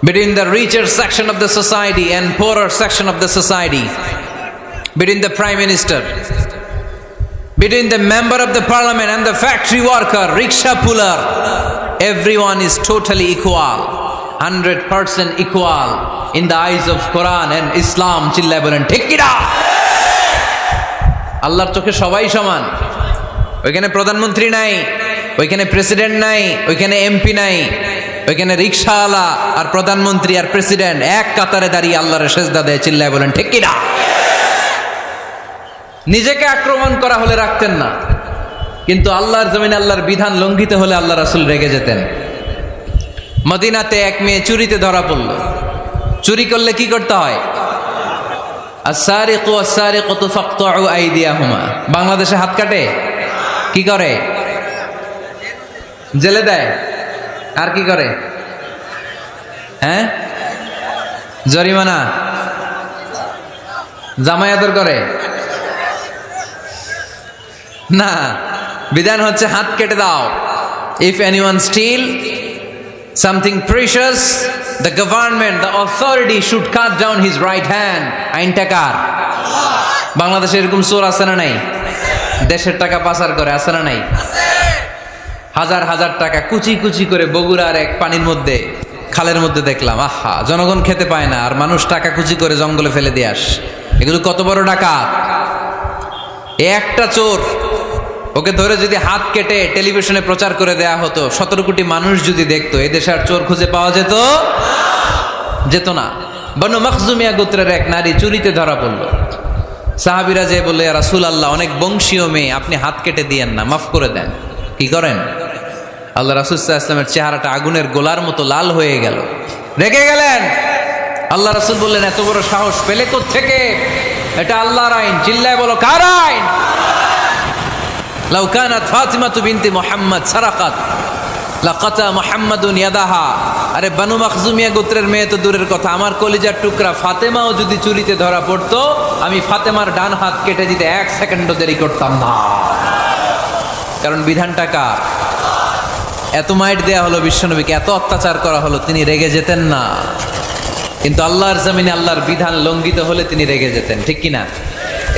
between the richer section of the society and poorer section of the society, between the prime minister, between the member of the parliament and the factory worker, rickshaw puller. Everyone is totally equal, 100% equal in the eyes of Quran and Islam. চিল্লায় বলেন ঠিক কি না? আল্লাহর চোখে সবাই সমান। ওইখানে প্রধানমন্ত্রী নাই, ওইখানে প্রেসিডেন্ট নাই, ওইখানে এমপি নাই, ওইখানে রিক্সাওয়ালা আর প্রধানমন্ত্রী আর প্রেসিডেন্ট এক কাতারে দাঁড়িয়ে আল্লাহর সেজদা দেয়। চিল্লায় বলেন ঠিক কি না? নিজেকে আক্রমণ করা হলে রাখতেন না, কিন্তু আল্লাহর জমিনে আল্লাহর বিধান লঙ্ঘিত হলে আল্লাহ রাসূল রেগে যেতেন। মদিনাতে এক মেয়ে চুরিতে ধরা পড়ল। চুরি করলে কি করতে হয়? আস-সারিকু ওয়াস-সারিকাতু ফাকতাউ আইদিয়াহুমা। বাংলাদেশে হাত কাটে, কি করে? জেলে দেয়। আর কি করে? হ্যাঁ, জরিমানা, জামাই আদর করে না। বিধান হচ্ছে হাত কেটে দাও। If anyone steal something precious, the government, the authority should cut down his right hand. আইনটা কার? বাংলাদেশে এরকম চোর আছে না নাই? দেশের টাকা পাচার করে আছে না নাই? হাজার হাজার টাকা কুচি কুচি করে বগুড়ার এক পানির মধ্যে, খালের মধ্যে দেখলাম। আহা, জনগণ খেতে পায় না আর মানুষ টাকা কুচি করে জঙ্গলে ফেলে দিয়ে আস। এগুলো কত বড় ডাকাত! একটা চোর, ওকে ধরে যদি হাত কেটে টেলিভিশনে প্রচার করে দেয়া হতো, 17 কোটি মানুষ যদি দেখতো, এই দেশে আর চোর খুঁজে পাওয়া যেত না। বনু মখজুমিয়া গোত্রের এক নারী চুরিতে ধরা পড়ল। সাহাবীরা যে বলল, ইয়া রাসূলুল্লাহ, অনেক বংশীয় মেয়ে, আপনি হাত কেটে দিয়েন না, মাফ করে দেন। কি করেন? আল্লাহ রাসূল সাল্লাল্লাহু আলাইহি ওয়াসাল্লামের চেহারাটা আগুনের গোলার মতো লাল হয়ে গেল, রেগে গেলেন। আল্লাহ রাসূল বললেন, এত বড় সাহস পেলে কোত্থেকে? এটা আল্লাহর আইন। চিল্লায় বলো, কার আইন? লাউ কানাত ফাতিমাতু বিনতি মুহাম্মদ সারাকাত লাকাতা মুহাম্মাদুন ইয়াদাহা। আরে বনু মখজুমিয়া গোত্রের মেয়ে তো দূরের কথা, আমার কলিজার টুকরা ফাতেমাও যদি চুরিতে ধরা পড়তো, আমি ফাতেমার ডান হাত কেটে দিতে 1 সেকেন্ডও দেরি করতাম না। কারণ বিধানটা কার? এত মাইট দেয়া হলো বিশ্বনবীকে, এত অত্যাচার করা হলো, তিনি রেগে যেতেন না। কিন্তু আল্লাহর জমিনে আল্লাহর বিধান লঙ্ঘিত হলে তিনি রেগে যেতেন, ঠিক কিনা?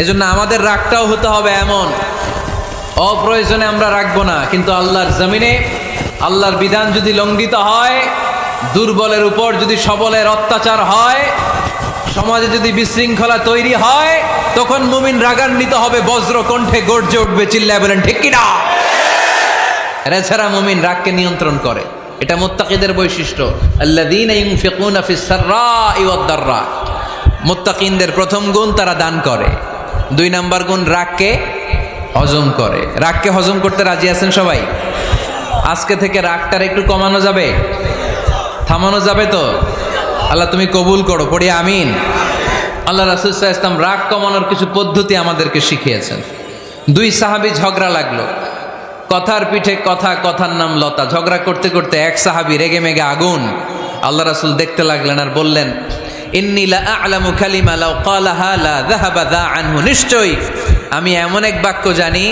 এজন্য আমাদের রাগটাও হতে হবে এমন, অপ্রয়োজনে আমরা রাখবো না, কিন্তু আল্লাহর জমিনে আল্লাহর বিধান যদি লঙ্ঘিত হয়, দুর্বলের উপর যদি সবলের অত্যাচার হয়, সমাজে যদি বিশৃঙ্খলা তৈরি হয়, তখন মুমিন রাগান্বিত হবে, বজ্র কণ্ঠে গর্জে উঠবে। চিল্লায় বলেন ঠিক কিনা? এছাড়া মুমিন রাগকে নিয়ন্ত্রণ করে, এটা মুত্তাকিদের বৈশিষ্ট্য। আল্লাযীনা ইউনফিকুনা ফিস সাররাই ওয়াদ দাররা। মুত্তাকিনদের প্রথম গুণ, তারা দান করে। 2 নাম্বার গুণ, রাগকে হজম করে। রাগকে হজম করতে রাজি আছেন সবাই? আজকে থেকে রাগটার একটু কমানো যাবে, থামানো যাবে তো? আল্লাহ তুমি কবুল করো, পড়ি আমিন। আল্লাহ রাসূল সাল্লাল্লাহু আলাইহি ওয়াসাল্লাম রাগ কমানোর কিছু পদ্ধতি আমাদেরকে শিখিয়েছেন। 2 সাহাবী ঝগড়া লাগলো, কথার পিঠে কথা, কথার নাম লতা। ঝগড়া করতে করতে এক সাহাবী রেগে মেগে আগুন। আল্লাহ রাসূল দেখতে লাগলেন আর বললেন, ইন্নী লা আ'লামু কালিমা লাউ ক্বালাহা লা যাহাবা যা আনহু। নিশ্চয়ই আমি এমন এক বাক্য জানি,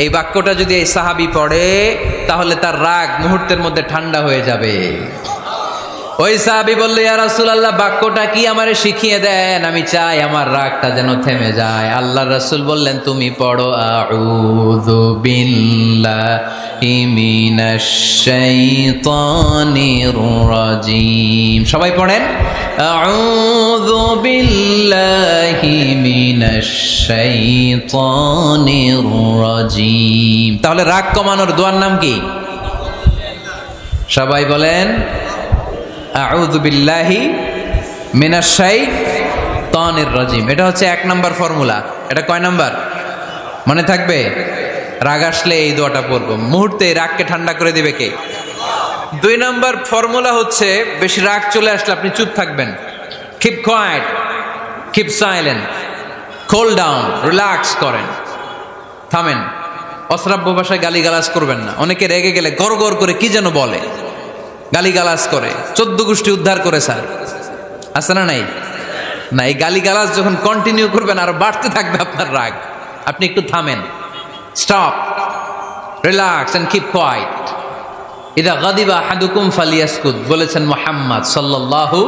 এই বাক্যটা যদি এই সাহাবী পড়ে, তাহলে তার রাগ মুহূর্তের মধ্যে ঠান্ডা হয়ে যাবে। ওই সাহাবী বলল, ইয়া রাসূলুল্লাহ, বাক্যটা কি আমারে শিখিয়ে দেন, আমি চাই আমার রাগটা যেন থেমে যায়। আল্লাহর রাসূল বললেন, তুমি পড়ো আউযু বিল্লাহি মিনাশ শাইতানির রাজীম। সবাই পড়েন, আউযু বিল্লাহি মিনাশ শাইতানির রাজীম। তাহলে রাগ কমানোর দোয়ার নাম কি? সবাই বলেন, আউযু বিল্লাহি মিনাশ শাইতানির রাজীম। এটা হচ্ছে 1 নাম্বার ফর্মুলা। এটা কয় নাম্বার মনে থাকবে? রাগ আসলে এই দোয়াটা পড়বো, মুহূর্তে রাগকে ঠান্ডা করে দিবে কে? 2 নাম্বার ফর্মুলা হচ্ছে, বেশি রাগ চলে আসলে আপনি চুপ থাকবেন। Keep quiet, keep silent, cool down, relax করেন, থামেন। অশ্রাব্য ভাষায় গালিগালাজ করবেন না। অনেকে রেগে গেলে গড় গড় করে কি যেন বলে, গালিগালাজ করে, 14 গোষ্ঠী উদ্ধার করে স্যার, আছে না নাই? না, এই গালিগালাজ যখন কন্টিনিউ করবেন আর বাড়তে থাকবে আপনার রাগ। আপনি একটু থামেন, stop, relax and keep quiet. ইদা গাদিবা আহাদুকুম ফালিয়াসকুত বলেছেন মুহাম্মদ সাল্লাল্লাহু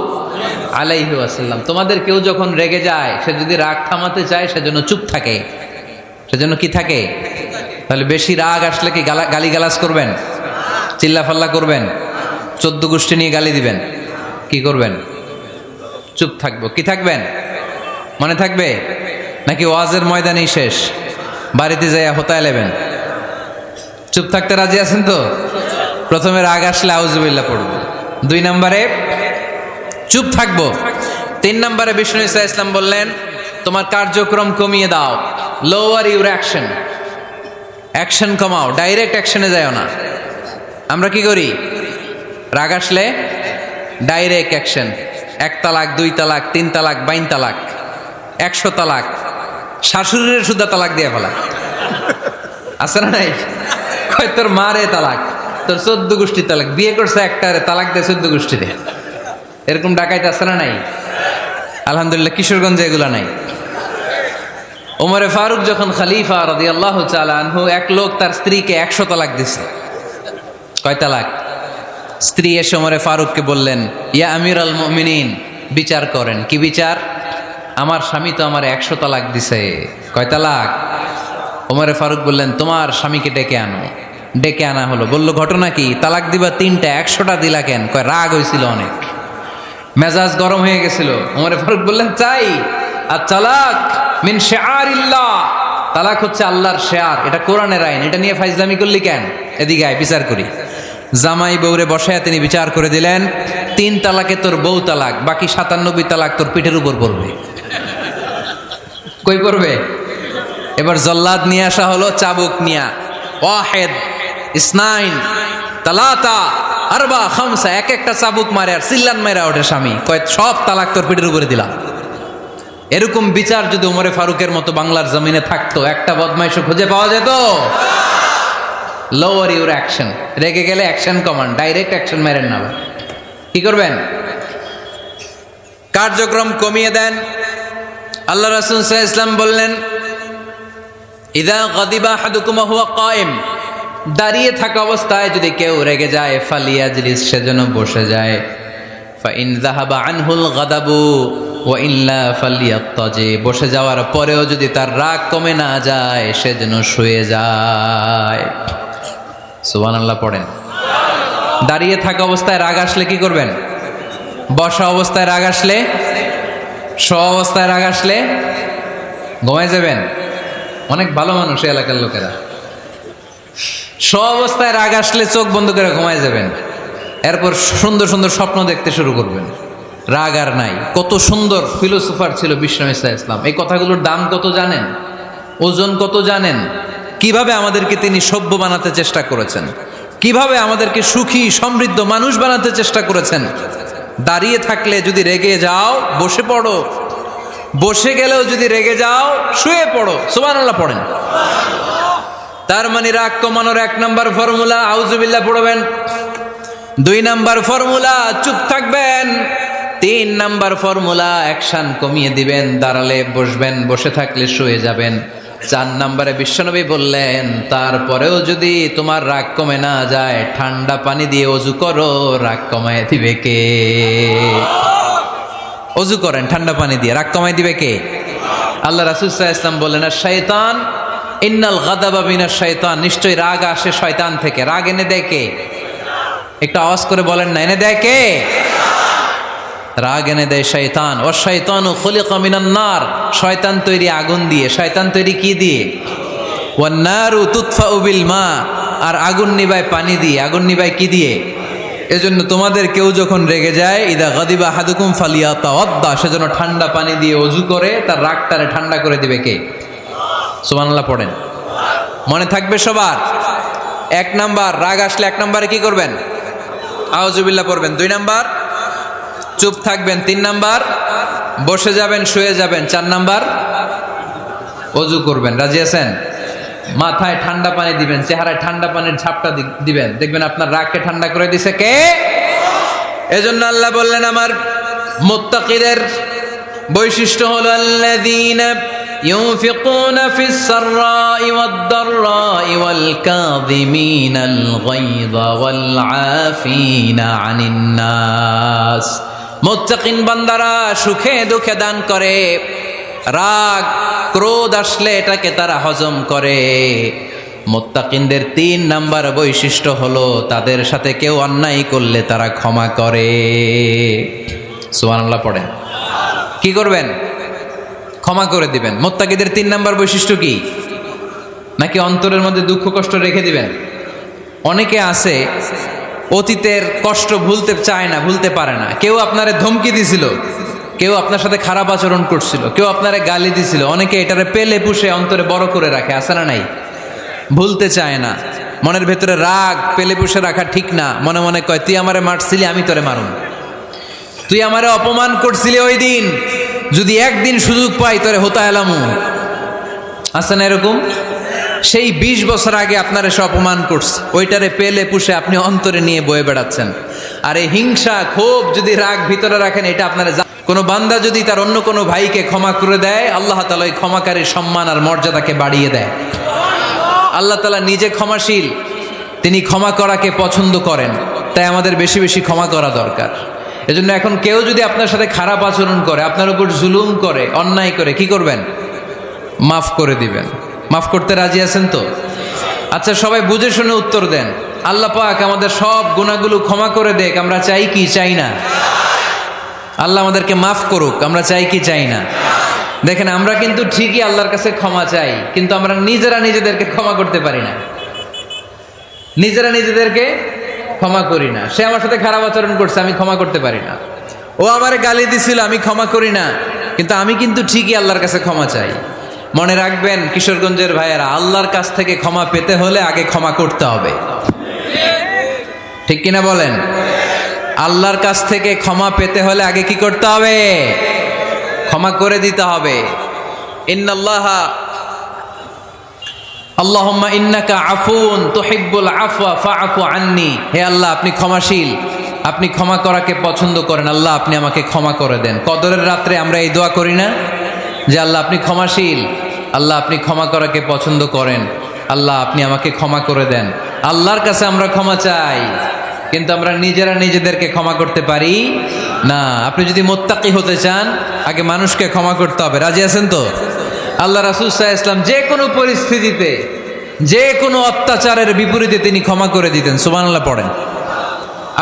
আলাইহি ওয়াসাল্লাম। তোমাদের কেউ যখন রেগে যায়, সে যদি রাগ থামাতে চায় সেজন্য চুপ থাকে। সেজন্য কি থাকে? তাহলে বেশি রাগ আসলে কি গালিগালাজ করবেন, চিল্লাফাল্লা করবেন, 14 গোষ্ঠী নিয়ে গালি দিবেন? কি করবেন? চুপ থাকবো। কি থাকবেন? মনে থাকবে নাকি ওয়াজের ময়দানেই শেষ, বাড়িতে যাইয়া হোতায় নেবেন? চুপ থাকতে রাজি আছেন তো? প্রথমে রাগ আসলে আউযুবিল্লাহ পড়বো, 2 নম্বরে চুপ থাকবো, 3 নম্বরে বিষ্ণু ঈসা ইসলাম বললেন তোমার কার্যক্রম কমিয়ে দাও, লোয়ার ইউর অ্যাকশন, অ্যাকশন কমাও, ডাইরেক্ট অ্যাকশনে যাও না। আমরা কি করি? রাগ আসলে ডাইরেক্ট অ্যাকশন, 1 তালাক, 2 তালাক, 3 তালাক, 22 তালাক, 100 তালাক, শাশুড়ির সুদ্ধা তালাক দিয়ে ফেলা, আছে না নাই? কয় তোর মারে তালাক, তোর 14 গোষ্ঠী তালাক, বিয়ে করছে একটারে তালাক দিয়ে 14 গোষ্ঠী দেয়। এরকম ডাকাইতে আছে না নাই? আলহামদুলিল্লাহ কিশোরগঞ্জে এগুলা নাই। ওমরে ফারুক যখন খলিফা রাদিয়াল্লাহু তাআলা আনহু, এক লোক তার স্ত্রীকে 100 তালাক দিছে। কয় তালাক? স্ত্রী এসে ওমরে ফারুককে বললেন, ইয়া আমিরাল মুমিনিন, বিচার করেন। কি বিচার? আমার স্বামী তো আমার 100 তালাক দিছে। কয় তালাক? ওমরে ফারুক বললেন, তোমার স্বামীকে ডেকে আনো। ডেকে আনা হলো। বলল, ঘটনা কি? তালাক দিবা 3টা, 100টা দিলা কেন? কয় রাগ হয়েছিল অনেক, মেজাজ গরম হয়ে গেছিল। ওমরে ফারুক বললেন, চাই আর তালাক মিন শিআরিল্লাহ, তালাক হচ্ছে আল্লাহর শেয়ার, এটা কোরআনের আইন, এটা নিয়ে ফাইজলামি করলি কেন? এদিকে আয়, বিচার করি। জামাই বউরে বসায় তিনি বিচার করে দিলেন, 3 তালাকে তোর বউ তালাক, বাকি 97 তালাক তোর পিঠের উপর পড়বে। কই পড়বে? এবার জল্লাদ নিয়ে আসা হলো, চাবুক নিয়া, ওয়াহেদ, ইসনাইন, তালাতা, আরবা, খামসা, একটা চাবুক মারে আর চিল্লান মারা ওঠে স্বামী। কয় সব তালাক তোর পিঠের উপরে দিলাম। এরকম বিচার যদি ওমরে ফারুকের মতো বাংলার জমিনে থাকতো, একটা বদমাইশও খুঁজে পাওয়া যেত? লোয়ার ইউর অ্যাকশন, রেগে গেলে অ্যাকশন কমান্ড, ডাইরেক্ট অ্যাকশন মেরেন না। কি করবেন? কার্যক্রম কমিয়ে দেন। আল্লাহ রাসূল সাল্লাল্লাহু আলাইহি ওয়াসাল্লাম বললেন, ইযা গাদিবা আহাদুকুম ওয়া হুয়া কায়েম, দাঁড়িয়ে থাকা অবস্থায় যদি কেউ রেগে যায়, ফালিয়াজলিস, সেজন্য বসে যায়। ফাইন যাহাবা আনহুল গাদাবু ওয়া ইল্লা ফালিয়াত্তাজি, বসে যাওয়ার পরেও যদি তার রাগ কমে না যায়, সেজন্য শুয়ে যায়। সুবহানাল্লাহ পড়েন। দাঁড়িয়ে থাকা অবস্থায় রাগ আসলে কি করবেন? বসা অবস্থায় রাগ আসলে, শোয়া অবস্থায় রাগ আসলে ঘুমায় যাবেন। অনেক ভালো মানুষ এই এলাকার লোকেরা। শোয়া অবস্থায় রাগ আসলে চোখ বন্ধ করে ঘুমায় যাবেন। এরপর সুন্দর সুন্দর স্বপ্ন দেখতে শুরু করবেন। রাগ আর নাই। কত সুন্দর ফিলোসোফার ছিল বিষ্ণু ঈসা ইসলাম। এই কথাগুলোর দাম কত জানেন? ওজন কত জানেন? কিভাবে আমাদেরকে তিনি সভ্য বানাতে চেষ্টা করেছেন, কিভাবে আমাদেরকে সুখী সমৃদ্ধ মানুষ বানাতে চেষ্টা করেছেন। দাঁড়িয়ে থাকলে যদি রেগে যাও, বসে পড়ো। বসে গেলেও যদি রেগে যাও, শুয়ে পড়ো। সুবহানাল্লাহ পড়েন। তার মানে রাগ কমানোর 1 নম্বর ফর্মুলা আউযুবিল্লাহ পড়বেন, 2 নম্বর ফর্মুলা চুপ থাকবেন, 3 নম্বর ফর্মুলা অ্যাকশন কমিয়ে দিবেন, দাঁড়ালে বসবেন, বসে থাকলে শুয়ে যাবেন। 4 নম্বরে বিশ্বনবী বললেন, তারপরেও যদি তোমার রাগ কমে না যায়, ঠান্ডা পানি দিয়ে ওযু করো, রাগ কমায় দিবে কে? ওযু করেন ঠান্ডা পানি দিয়ে, রাগ কমায় দিবে কে? আল্লাহ রাসূল সাল্লাল্লাহু আলাইহি ওয়াসাল্লাম বললেন, আর শয়তান ইন্নাল গাদাবা মিনাশ শয়তান, নিশ্চয়ই রাগ আসে শয়তান থেকে। রাগ এনে দেয় কে? একটু আওয়াজ করে বলেন না, এনে দেয় কে? রাগ এনে দেয় শয়তান। ও শয়তানু খুলিকা মিনান নার, শয়তান তৈরি আগুন দিয়ে। শয়তান তৈরি কি দিয়ে? ওয়ান নারু তুতফাউ বিল মা, আর আগুন নিবায় পানি দিয়ে। আগুন নিবায় কি দিয়ে? এজন্য তোমাদের কেউ যখন রেগে যায়, ইদা গাদিবা আহাদুকুম ফালিয়াতাওয়াদ্দা, সেজন্য ঠান্ডা পানি দিয়ে ওযু করে তার রাগটারে ঠান্ডা করে দিবে কে? সুবহানাল্লাহ পড়েন। মনে থাকবে সবার। 1 নাম্বার, রাগ আসলে 1 নম্বরে কি করবেন? আউযুবিল্লাহ পড়বেন। 2 নাম্বার, চুপ থাকবেন। 3 নাম্বার, বসে যাবেন, শুয়ে যাবেন। 4 নাম্বার, অজু করবেন। রাজি আছেন? মাথায় ঠান্ডা পানি দিবেন, চেহারায় ঠান্ডা পানির ঝাপটা দিবেন, দেখবেন আপনার রাগকে ঠান্ডা করে দিছে কে? এজন্য আল্লাহ বললেন আমার মুত্তাকিদের বৈশিষ্ট্য হলো আল্লাযীনা ইউনফিকুনা ফিস সাররাই ওয়াদ দাররাই ওয়াল কাযিমিনাল গায়যা ওয়াল আফিনা আনিন নাস। মুত্তাকিন বান্দারা সুখে দুঃখে দান করে, রাগ ক্রোধ আসলে এটাকে তারা হজম করে। মুত্তাকিনদের 3 নাম্বার বৈশিষ্ট্য হলো তাদের সাথে কেউ অন্যায় করলে তারা ক্ষমা করে। সুবহানাল্লাহ পড়েন। কি করবেন? ক্ষমা করে দিবেন। মুত্তাকিদের 3 নাম্বার বৈশিষ্ট্য কি? নাকি অন্তরের মধ্যে দুঃখ কষ্ট রেখে দিবেন? অনেকে আছে অতীতের কষ্ট ভুলতে চায় না, ভুলতে পারে না। কেউ আপনারে ধমকি দিছিল, কেউ আপনার সাথে খারাপ আচরণ করছিল, কেউ আপনারে গালি দিছিল, অনেকে এটারে পেলে পুষে অন্তরে বড় করে রাখে, আছে না নাই? ভুলতে চায় না। মনের ভেতরে রাগ পেলে পুষে রাখা ঠিক না। মনে মনে কয় তুই আমারে মারছিলি, আমি তোরে মারুম। তুই আমারে অপমান করছিলি ওই দিন, যদি একদিন সুযোগ পাই তোরে হতা এলামু। আছে না এরকম? সেই 20 বছর আগে আপনার এসে অপমান করছে, ওইটারে পেলে পুষে আপনি অন্তরে নিয়ে বয়ে বেড়াচ্ছেন। আর এই হিংসা ক্ষোভ যদি রাগ ভিতরে রাখেন, এটা আপনারা কোনো বান্দা যদি তার অন্য কোনো ভাইকে ক্ষমা করে দেয়, আল্লাহ তাআলা ওই ক্ষমাকারীর সম্মান আর মর্যাদাকে বাড়িয়ে দেয়। আল্লাহ তাআলা নিজে ক্ষমাশীল, তিনি ক্ষমা করাকে পছন্দ করেন। তাই আমাদের বেশি বেশি ক্ষমা করা দরকার। এজন্য এখন কেউ যদি আপনার সাথে খারাপ আচরণ করে, আপনার উপর জুলুম করে, অন্যায় করে, কি করবেন? মাফ করে দিবেন। মাফ করতে রাজি আছেন তো? আচ্ছা, সবাই বুঝে শুনে উত্তর দেন। আল্লাহ পাক আমাদের সব গুনাহগুলো ক্ষমা করে দেখ, আমরা চাই কি চাই না? আল্লাহ আমাদেরকে মাফ করুক, আমরা চাই কি চাই না? দেখেন, আমরা কিন্তু ঠিকই আল্লাহর কাছে ক্ষমা চাই, কিন্তু আমরা নিজেরা নিজেদেরকে ক্ষমা করতে পারি না। নিজেরা নিজেদেরকে ক্ষমা করি না। সে আমার সাথে খারাপ আচরণ করছে, আমি ক্ষমা করতে পারি না। ও আমারে গালি দিছিল, আমি ক্ষমা করি না, কিন্তু আমি কিন্তু ঠিকই আল্লাহর কাছে ক্ষমা চাই। মনে রাখবেন কিশোরগঞ্জের ভাইয়েরা, আল্লাহর কাছ থেকে ক্ষমা পেতে হলে আগে ক্ষমা করতে হবে। ঠিক কিনা বলেন? আল্লাহর কাছ থেকে ক্ষমা পেতে হলে আগে কি করতে হবে? ক্ষমা করে দিতে হবে। ইন্নাল্লাহা আল্লাহুম্মা ইন্নাকা আফুন তুহিব্বুল আফওয়া ফাআফু আন্নি। হে আল্লাহ, আপনি ক্ষমাশীল, আপনি ক্ষমা করাকে পছন্দ করেন। আল্লাহ, আপনি আমাকে ক্ষমা করে দেন। কদরের রাত্রে আমরা এই দোয়া করি না যে আল্লাহ আপনি ক্ষমাশীল, আল্লাহ আপনি ক্ষমা করাকে পছন্দ করেন, আল্লাহ আপনি আমাকে ক্ষমা করে দেন। আল্লাহর কাছে আমরা ক্ষমা চাই, কিন্তু আমরা নিজেরা নিজেদেরকে ক্ষমা করতে পারি না। আপনি যদি মুত্তাকি হতে চান, আগে মানুষকে ক্ষমা করতে হবে। রাজি আছেন তো? আল্লাহ রাসূল সাল্লাল্লাহু আলাইহি ওয়াসাল্লাম যে কোনো পরিস্থিতিতে, যে কোনো অত্যাচারের বিপরীতে তিনি ক্ষমা করে দিতেন। সুবহানাল্লাহ পড়েন।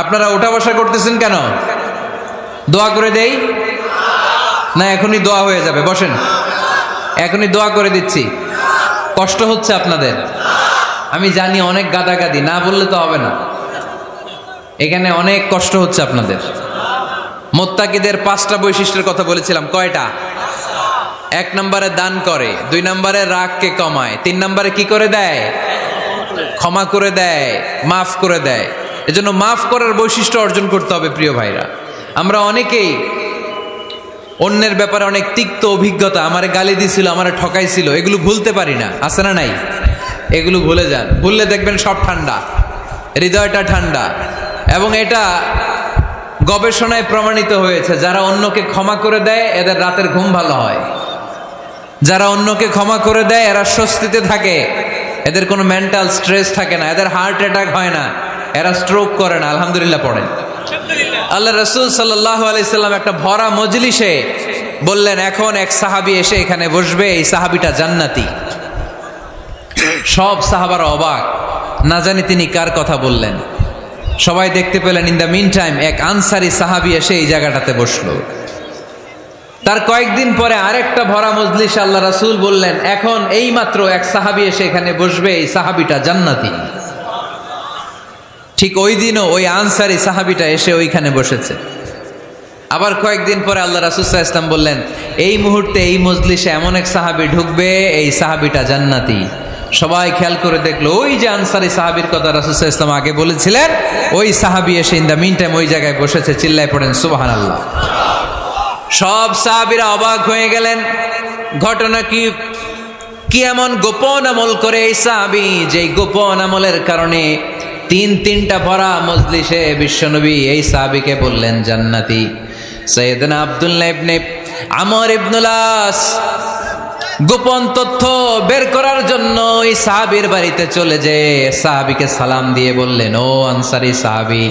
আপনারা ওঠা বসা করতেছেন কেন? দোয়া করে দেই না? এখনই দোয়া হয়ে যাবে, বসেন। এখনই দোয়া করে দিচ্ছি। কষ্ট হচ্ছে আপনাদের? আমি জানি অনেক গাদাগাদি, না বললে তো হবে না। এখানে অনেক কষ্ট হচ্ছে আপনাদের। মুত্তাকিদের 5টা বৈশিষ্ট্যের কথা বলেছিলাম। কয়টা? 1 নম্বরে দান করে, 2 নম্বরে রাগকে কমায়, 3 নম্বরে কি করে দেয়? ক্ষমা করে দেয়, মাফ করে দেয়। এজন্য মাফ করার বৈশিষ্ট্য অর্জন করতে হবে। প্রিয় ভাইরা, আমরা অনেকেই অন্যের ব্যাপারে অনেক তিক্ত অভিজ্ঞতা, আমারে গালি দিছিল, আমারে ঠকাইছিল, এগুলো ভুলতে পারি না। আছে না নাই? এগুলো ভুলে যান। ভুললে দেখবেন সব ঠান্ডা, হৃদয়টা ঠান্ডা। এবং এটা গবেষণায় প্রমাণিত হয়েছে, যারা অন্যকে ক্ষমা করে দেয় এদের রাতের ঘুম ভালো হয়। যারা অন্যকে ক্ষমা করে দেয় এরা স্বস্তিতে থাকে, এদের কোনো মেন্টাল স্ট্রেস থাকে না, এদের হার্ট অ্যাটাক হয় না, এরা স্ট্রোক করে না। আলহামদুলিল্লাহ পড়েন। আল্লাহ রাসূল সাল্লাল্লাহু আলাইহি সাল্লাম একটা ভরা মজলিসে বললেন, এখন এক সাহাবী এসে এখানে বসবে, এই সাহাবীটা জান্নাতি। সব সাহাবারা অবাক, না জানি তিনি কার কথা বললেন। সবাই দেখতে পেলেন ইন দ্য মিন টাইম এক আনসারি সাহাবী এসে এই জায়গাটাতে বসলো। তার কয়েকদিন পরে আরেকটা ভরা মজলিস আল্লাহ রাসূল বললেন, এখন এই মাত্র এক সাহাবী এসে এখানে বসবে, এই সাহাবীটা জান্নাতি। ঠিক ওই দিনও ওই আনসারি সাহাবীটা এসে ওইখানে বসেছে। আবার কয়েকদিন পরে আল্লাহ রাসূল সাল্লাল্লাহু আলাইহি ওয়াসাল্লাম বললেন, এই মুহূর্তে এই মজলিসে এমন এক সাহাবী ঢুকবে, এই সাহাবীটা জান্নাতি। সবাই খেয়াল করে দেখলো, ওই যে আনসারি সাহাবীর কথা রাসূল সাল্লাল্লাহু আলাইহি ওয়াসাল্লাম আগে বলেছিলেন, ওই সাহাবী এসে ইন দ্য মিন টাইম ওই জায়গায় বসেছে। চিল্লায় পড়েন সুবহানাল্লাহ। সব সাহাবীরা অবাক হয়ে গেলেন। ঘটনা কি? কি এমন গোপন আমল করে এই সাহাবী, যেই গোপন আমলের কারণে তিনটা ভরা মজলিসে বিশ্বনবী এই সাহাবীকে বললেন জান্নাতি। সাইয়েদনা আব্দুল্লাহ ইবনে আমর ইবনুল আস গোপন তথ্য বের করার জন্য এই সাহাবীর বাড়িতে চলে যেয়ে সাহাবীকে সালাম দিয়ে বললেন, ও আনসারী সাহাবী,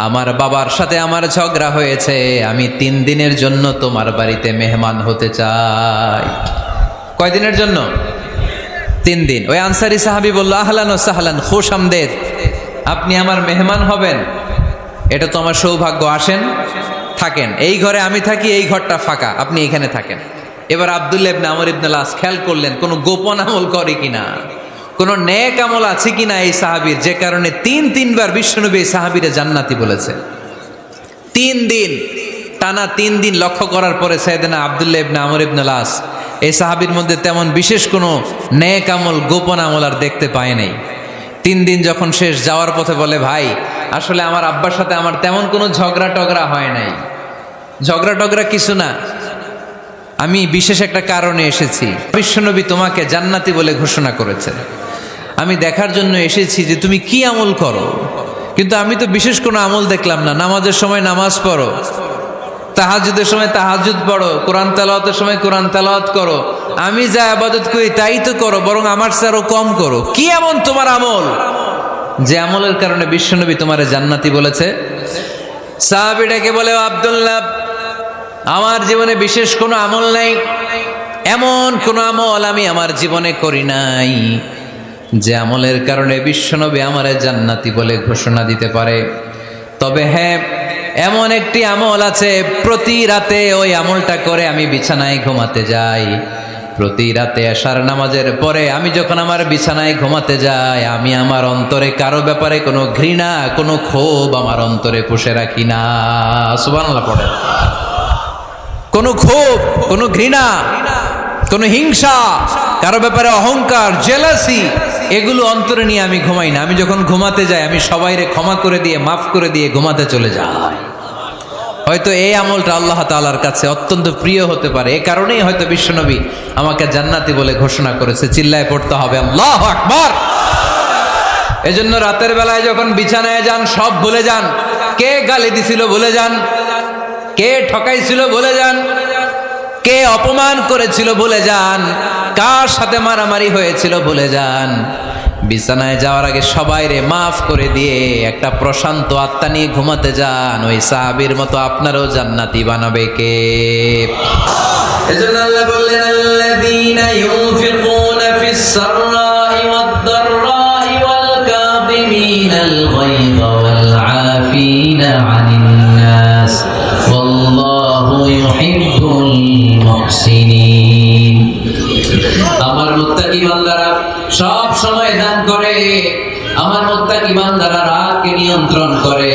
আমার বাবার সাথে আমার ঝগড়া হয়েছে, আমি 3 দিনের জন্য তোমার বাড়িতে মেহমান হতে চাই। কয়দিনের জন্য? 3 দিন। ওই আনসারী সাহাবী বলল, আহলান ও সাহলান, খুশ আমদেদ, আপনি আমার মেহমান হবেন, এটা তো আমার সৌভাগ্য, আসেন থাকেন, এই ঘরে আমি থাকি, এই ঘরটা ফাঁকা, আপনি এখানে থাকেন। এবার আব্দুল্লাহ ইবনে আমর ইবনুল আস খেয়াল করলেন কোনো গোপন আমল করে কিনা, কোনো নেক আমল আছে কিনা এই সাহাবীর, যে কারণে 3বার বিশ্বনবী এই সাহাবীরে জান্নাতি বলেছে। 3 দিন টানা 3 দিন লক্ষ্য করার পরে সাইয়েদনা আব্দুল্লাহ ইবনে আমর ইবনুল আস এই সাহাবীর মধ্যে তেমন বিশেষ কোনো নেক আমল, গোপন আমল আর দেখতে পায় নাই। 3 দিন যখন শেষ, যাওয়ার পথে বলে, ভাই আসলে আমার আব্বার সাথে আমার তেমন কোনো ঝগড়া টগড়া হয় নাই, ঝগড়া টগড়া কিছু না, আমি বিশেষ একটা কারণে এসেছি। বিশ্বনবী তোমাকে জান্নাতি বলে ঘোষণা করেছে, আমি দেখার জন্য এসেছি যে তুমি কি আমল করো, কিন্তু আমি তো বিশেষ কোনো আমল দেখলাম না। নামাজের সময় নামাজ পড়ো, তাহাজ্জুদের সময় তাহাজ্জুদ পড়ো, কোরআন তেলাওয়াতের সময় কোরআন তেলাওয়াত করো, আমি যা ইবাদত করি তাই তো করো, বরং আমার চেয়ে আরো কম করো। কি এমন তোমার আমল যে আমলের কারণে বিশ্বনবী তোমারে জান্নাতি বলেছে? সাহাবীটাকে বলে, আব্দুল্লাহ, আমার জীবনে বিশেষ কোনো আমল নাই, এমন কোনো আমল আমি আমার জীবনে করি নাই যে আমলের কারণে বিশ্বনবী আমারে জান্নাতি বলে ঘোষণা দিতে পারে। তবে হ্যাঁ, এমন একটি আমল আছে, প্রতি রাতে ওই আমলটা করে আমি বিছানায় ঘুমাতে যাই। প্রতি রাতে এশার নামাজের পরে আমি যখন আমার বিছানায় ঘুমাতে যাই, আমি আমার অন্তরে কারো ব্যাপারে কোনো ঘৃণা, কোনো ক্ষোভ আমার অন্তরে পুষে রাখি না। সুবহানাল্লাহ পড়ে। কোনো ক্ষোভ, কোনো ঘৃণা, কোনো হিংসা, কারো ব্যাপারে অহংকার, জেলাসি, এগুলো অন্তরে নিয়ে আমি ঘুমাই না। আমি যখন ঘুমাতে যাই, আমি সবাইরে ক্ষমা করে দিয়ে, মাফ করে দিয়ে ঘুমাতে চলে যাই। হয়তো এই আমলটা আল্লাহ তাআলার কাছে অত্যন্ত প্রিয় হতে পারে, এ কারণেই হয়তো বিশ্বনবী আমাকে জান্নাতি বলে ঘোষণা করেছে। চিল্লায় পড়তে হবে আল্লাহু আকবার। এজন্য রাতের বেলায় যখন বিছানায় যান, সব ভুলে যান। কে গালি দিছিল ভুলে যান, কে ঠকাইছিল ভুলে যান, কে অপমান করেছিল ভুলে যান, কার সাথে মারামারি হয়েছিল ভুলে যান। বিছানায় যাওয়ার আগে সবাইরে মাফ করে দিয়ে একটা প্রশান্ত আত্মা নিয়ে ঘুমাতে যান। ওই সাহাবীর মতো আপনারও জান্নাতি বানাবে কে? এজন্য আল্লাহ বললেন, আল্লাযীনা ইউনফিকুনা ফিস সাররাই ওয়াদ দাররাই ওয়াল কাযিমিনাল গায়যা ওয়াল আফিনা আনিন নাস ওয়াল্লাহু ইউহিব্বুল মুহসিনিন। আমার মুত্তাকি বান্দারা সব সময় দান করে, আমার মুত্তাকি বান্দারা রাগকে নিয়ন্ত্রণ করে,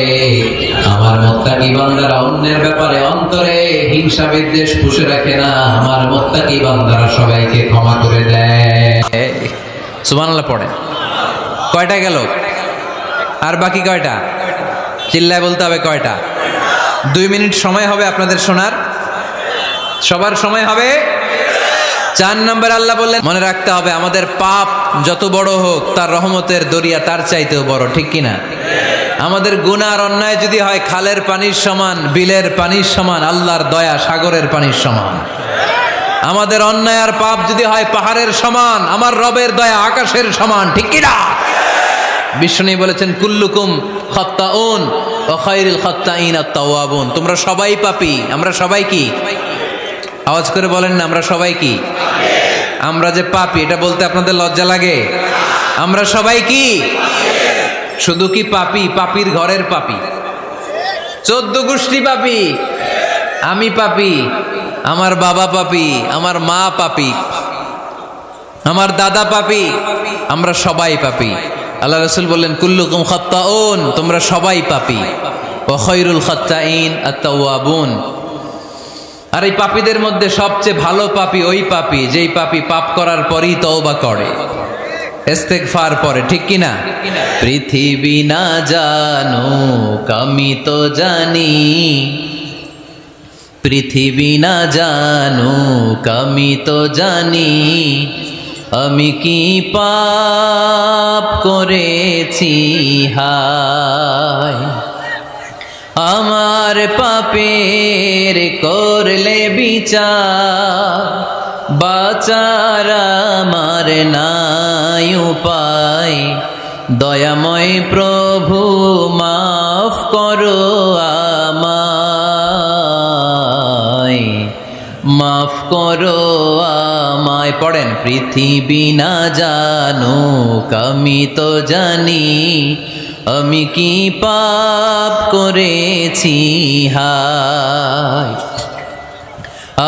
আমার মুত্তাকি বান্দারা অন্যের ব্যাপারে অন্তরে হিংসা বিদ্বেষ পুষে রাখে না, আমার মুত্তাকি বান্দারা সবাইকে ক্ষমা করে দেয়। সুবহানাল্লাহ পড়ে। কয়টা গেল? আর বাকি কয়টা? চিল্লায় বলতে হবে কয়টা? 2 মিনিট সময় হবে আপনাদের শোনার, সবার সময় হবে। 4 নম্বর আল্লাহ বললেন, মনে রাখতে হবে আমাদের পাপ যত বড় হোক, তার রহমতের দরিয়া তার চাইতেও বড়, ঠিক কিনা? আমাদের গুনাহ আর অন্যায় যদি হয় খালের পানির সমান, বিলের পানির সমান, আল্লাহর দয়া সাগরের পানির সমান। আমাদের অন্যায় আর পাপ যদি হয় পাহাড়ের সমান, আমার রবের দয়া আকাশের সমান, ঠিক কিনা? বিশ্বনবী বলেছেন, কুল্লুকুম খাত্তাউন ওয়া খায়রুল খাত্তাইন আত-তাওয়াবুন। তোমরা সবাই পাপী। আমরা সবাই কি? আওয়াজ করে বলেন না, আমরা সবাই কি? আমরা যে পাপী, এটা বলতে আপনাদের লজ্জা লাগে? আমরা সবাই কি? শুধু কি পাপী? পাপীর ঘরের পাপী, 14 গোষ্ঠী পাপী। আমি পাপী, আমার বাবা পাপী, আমার মা পাপী, আমার দাদা পাপী, আমরা সবাই পাপী। আল্লাহ রাসূল বললেন, কুল্লুকুম খাত্তাউন, তোমরা সবাই পাপী, ওয়া খায়রুল খাত্তাইন আত-তাওয়াবুন। আর এই পাপীদের মধ্যে সবচেয়ে ভালো পাপী ওই পাপী যেই পাপী পাপ করার পরই তওবা করে, ইস্তেগফার পড়ে, ঠিক কিনা? পৃথিবী না জানুক আমি তো জানি, পৃথিবী না জানুক আমি তো জানি, আমি কি পাপ করেছি হায়। আমার পাপের করলে বিচার, বাঁচার আমার নাই উপায়। দয়াময় প্রভু মাফ করো আমায়, মাফ করো আমায়। পড়েন, পৃথিবী না জানুক আমি তো জানি, আমি কি পাপ করেছি হায়।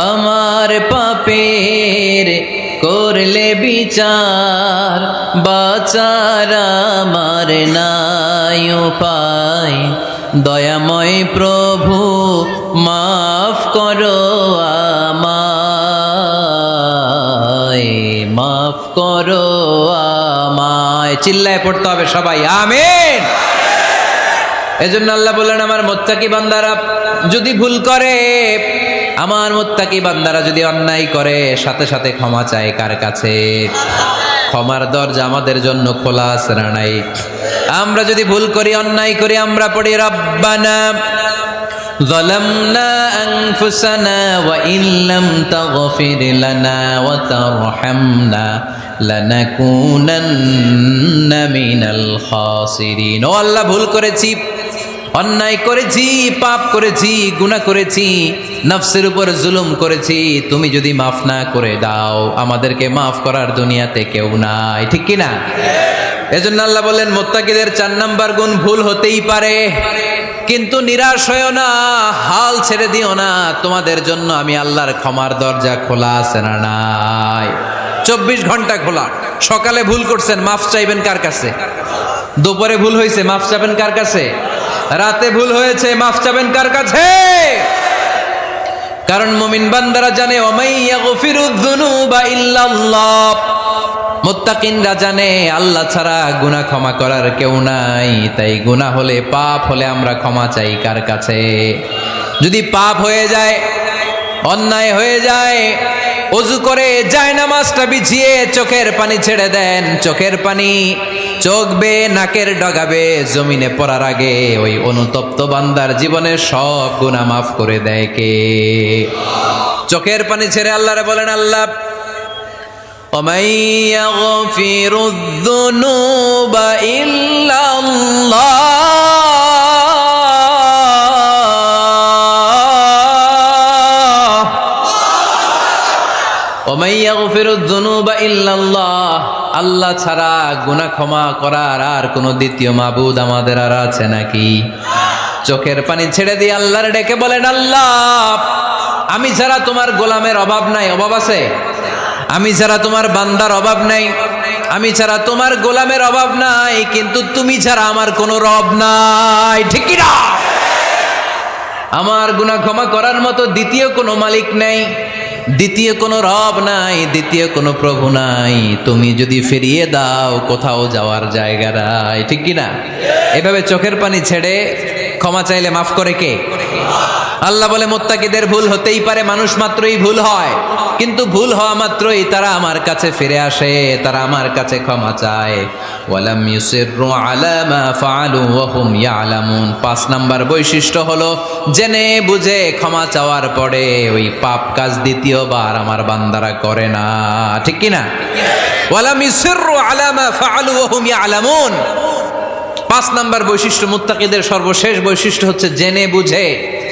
আমার পাপের করলে বিচার, বাঁচার আমার নাই উপায়। দয়াময় প্রভু মাফ করো আমায়, মাফ করো আমায়। চিল্লায় পড়তে হবে সবাই, আমিন। এজন্য আল্লাহ বললেন, আমার মুত্তাকি বান্দারা যদি ভুল করে, আমার মুত্তাকি বান্দারা যদি অন্যায় করে, সাথে সাথে ক্ষমা চায় কার কাছে? ক্ষমার দরজা আমাদের জন্য খোলা আছে না নাই? আমরা যদি ভুল করি, অন্যায় করি, আমরা পড়ি রব্বানা যালামনা আনফুসানা ওয়া ইল্লাম তাগফির লানা ওয়া তারহামনা লানাকুনান্না মিনাল খাসিরিন। ও আল্লাহ, ভুল করেছি, অন্যায় করেছি, পাপ করেছি, গুনাহ করেছি, নফসের উপর জুলুম করেছি। তুমি যদি মাফ না করে দাও, আমাদেরকে মাফ করার দুনিয়াতে কেউ নাই, ঠিক কি না? এজন্য আল্লাহ বলেন, মুত্তাকিদের 4 নাম্বার গুণ, ভুল হতেই পারে কিন্তু নিরাশ হয়ো না, হাল ছেড়ে দিও না। তোমাদের জন্য আমি আল্লাহর ক্ষমার দরজা খোলা আছে না নাই? 24 ঘন্টা খোলা। সকালে ভুল করছেন, মাফ চাইবেন কার কাছে? দুপুরে ভুল হয়েছে, মাফ চাইবেন কার কাছে? রাতে ভুল হয়েছে, মাফ চাবেন কার কাছে? কারণ মুমিন বান্দারা জানে, ওয়ামাইয়াগফিরুয যুনুবা ইল্লাল্লাহ। মুত্তাকিনরা জানে, আল্লাহ ছাড়া গুনাহ ক্ষমা করার কেউ নাই। তাই গুনাহ হলে, পাপ হলে আমরা ক্ষমা চাই কার কাছে? যদি পাপ হয়ে যায়, অন্যায় হয়ে যায়, ওযু করে জায়নামাজটা বিছিয়ে চোখের পানি ছেড়ে দেন। চোখের পানি চোখ বেয়ে নাকের ডগাবে জমিনে পড়ার আগে ওই অনুতপ্ত বান্দার জীবনের সব গুনাহ মাফ করে দেয় কে? চোখের পানি ছেড়ে আল্লাহরে বলেন, আল্লাহ ওয়ামাই ইয়াগফিরুয যুনুবা ইল্লাল্লাহ, ওয়ামাই ইয়াগফিরুয যুনুবা ইল্লাল্লাহ। আল্লাহ ছাড়া গুনাহ ক্ষমা করার আর কোনো দ্বিতীয় মাবুদ আমাদের আর আছে নাকি? চোখের পানি ছেড়ে দিয়ে আল্লাহর ডেকে বলেন, আল্লাহ আমি ছাড়া তোমার গোলামের অভাব নাই, অভাব আছে? আমি ছাড়া তোমার বান্দার অভাব নাই, আমি ছাড়া তোমার গোলামের অভাব নাই, কিন্তু তুমি ছাড়া আমার কোনো রব নাই, ঠিক কি না? আমার গুনাহ ক্ষমা করার মতো দ্বিতীয় কোনো মালিক নাই, দ্বিতীয় কোনো রব নাই, দ্বিতীয় কোনো প্রভু নাই। তুমি যদি ফিরিয়ে দাও, কোথাও যাওয়ার জায়গা নাই, ঠিক কি না? এভাবে চোখের পানি ছেড়ে ক্ষমা চাইলে মাফ করে কে? আল্লাহ বলে, মুত্তাকিদের ভুল হতেই পারে, মানুষ মাত্রই ভুল হয়, কিন্তু ভুল হওয়া মাত্রই তারা আমার কাছে ফিরে আসে, তারা আমার কাছে ক্ষমা চায়। ওয়ালাম ইউসিররু আলা মা ফাআলু ওয়া হুম ইয়ালামুন। 5 নাম্বার বৈশিষ্ট্য হলো, জেনে বুঝে ক্ষমা চাওয়ার পরে ওই পাপ কাজ দ্বিতীয়বার আমার বান্দারা করে না, ঠিক কি না? ওয়ালাম ইউসিররু আলা মা ফাআলু ওয়া হুম ইয়ালামুন। 5 নাম্বার বৈশিষ্ট্য, মুত্তাকিদের সর্বশেষ বৈশিষ্ট্য হচ্ছে জেনে বুঝে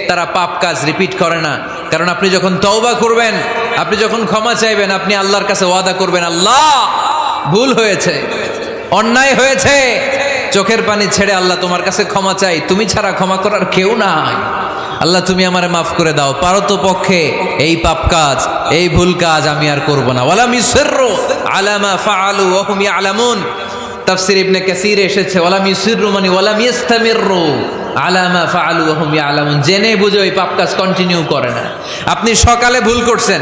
তারা পাপ কাজ রিপিট করে না। কারণ আপনি যখন তওবা করবেন, আপনি যখন ক্ষমা চাইবেন, আপনি আল্লাহর কাছে ওয়াদা করবেন, আল্লাহ ভুল হয়েছে, অন্যায় হয়েছে, চোখের পানি ছেড়ে আল্লাহ তোমার কাছে ক্ষমা চাই, তুমি ছাড়া ক্ষমা করার কেউ নাই, আল্লাহ তুমি আমারে মাফ করে দাও, পারতো পক্ষে এই পাপ কাজ, এই ভুল কাজ আমি আর করব না। ওয়ালাম ইউসিররু আলা মা ফাআলু ওয়া হুম ইয়ালামুন। তাফসীর ইবনে কাসীর এসেছে, ওয়ালাম ইউসিররু মানে ওয়ালাম ইস্তামিররু আলা মা ফাআলু ওয়া হুম ইয়ালামুন। জেনে বুঝে ওই পাপ কাজ কন্টিনিউ করে না। আপনি সকালে ভুল করছেন,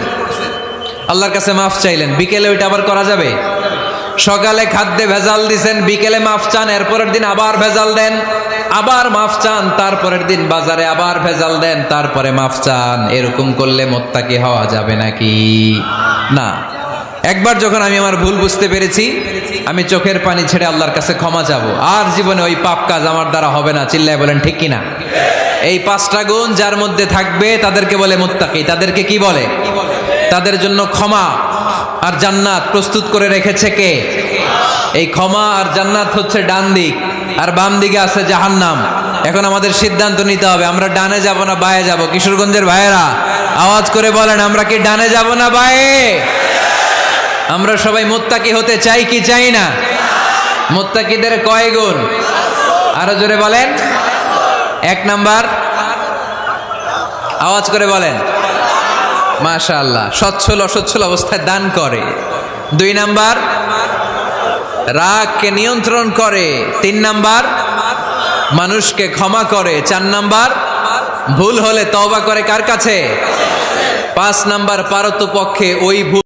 আল্লাহর কাছে মাফ চাইলেন, বিকেলে ওইটা আবার করা যাবে? সকালে খাদ্যে ভেজাল দিছেন, বিকেলে মাফ চান, এরপরের দিন আবার ভেজাল দেন, আবার মাফ চান, তারপরের দিন বাজারে আবার ভেজাল দেন, তারপরে মাফ চান। এরকম করলে মুত্তাকি হওয়া যাবে নাকি? না। একবার যখন আমি আমার ভুল বুঝতে পেরেছি, আমি চোখের পানি ছেড়ে আল্লাহর কাছে ক্ষমা চাবো। আর জীবনে ওই পাপ কাজ আমার দ্বারা হবে না। চিল্লায় বলেন ঠিক কিনা? এই 5টা গুণ যার মধ্যে থাকবে তাদেরকে বলে মুত্তাকি। তাদেরকে কি বলে? তাদের জন্য ক্ষমা আর জান্নাত প্রস্তুত করে রেখেছে কে? এই ক্ষমা আর জান্নাত হচ্ছে ডান দিক, আর বাম দিকে আছে জাহান্নাম। এখন আমাদের সিদ্ধান্ত নিতে হবে, আমরা ডানে যাব না বায়ে যাব। কিশোরগঞ্জের ভাইয়েরা আওয়াজ করে বলেন, আমরা কি ডানে যাব না বায়ে? আমরা সবাই মুত্তাকি হতে চাই কি চাই না? মুত্তাকিদের কয় গুণ? আরো জোরে বলেন। 1 নাম্বার, আওয়াজ করে বলেন। মাশাআল্লাহ, সচ্ছল অসচ্ছল অবস্থায় দান করে। 2 নাম্বার, রাগকে নিয়ন্ত্রণ করে। 3 নাম্বার, মানুষকে ক্ষমা করে। 4 নাম্বার, ভুল হলে তওবা করে কার কাছে? 5 নাম্বার, পারতপক্ষে ওই ভুল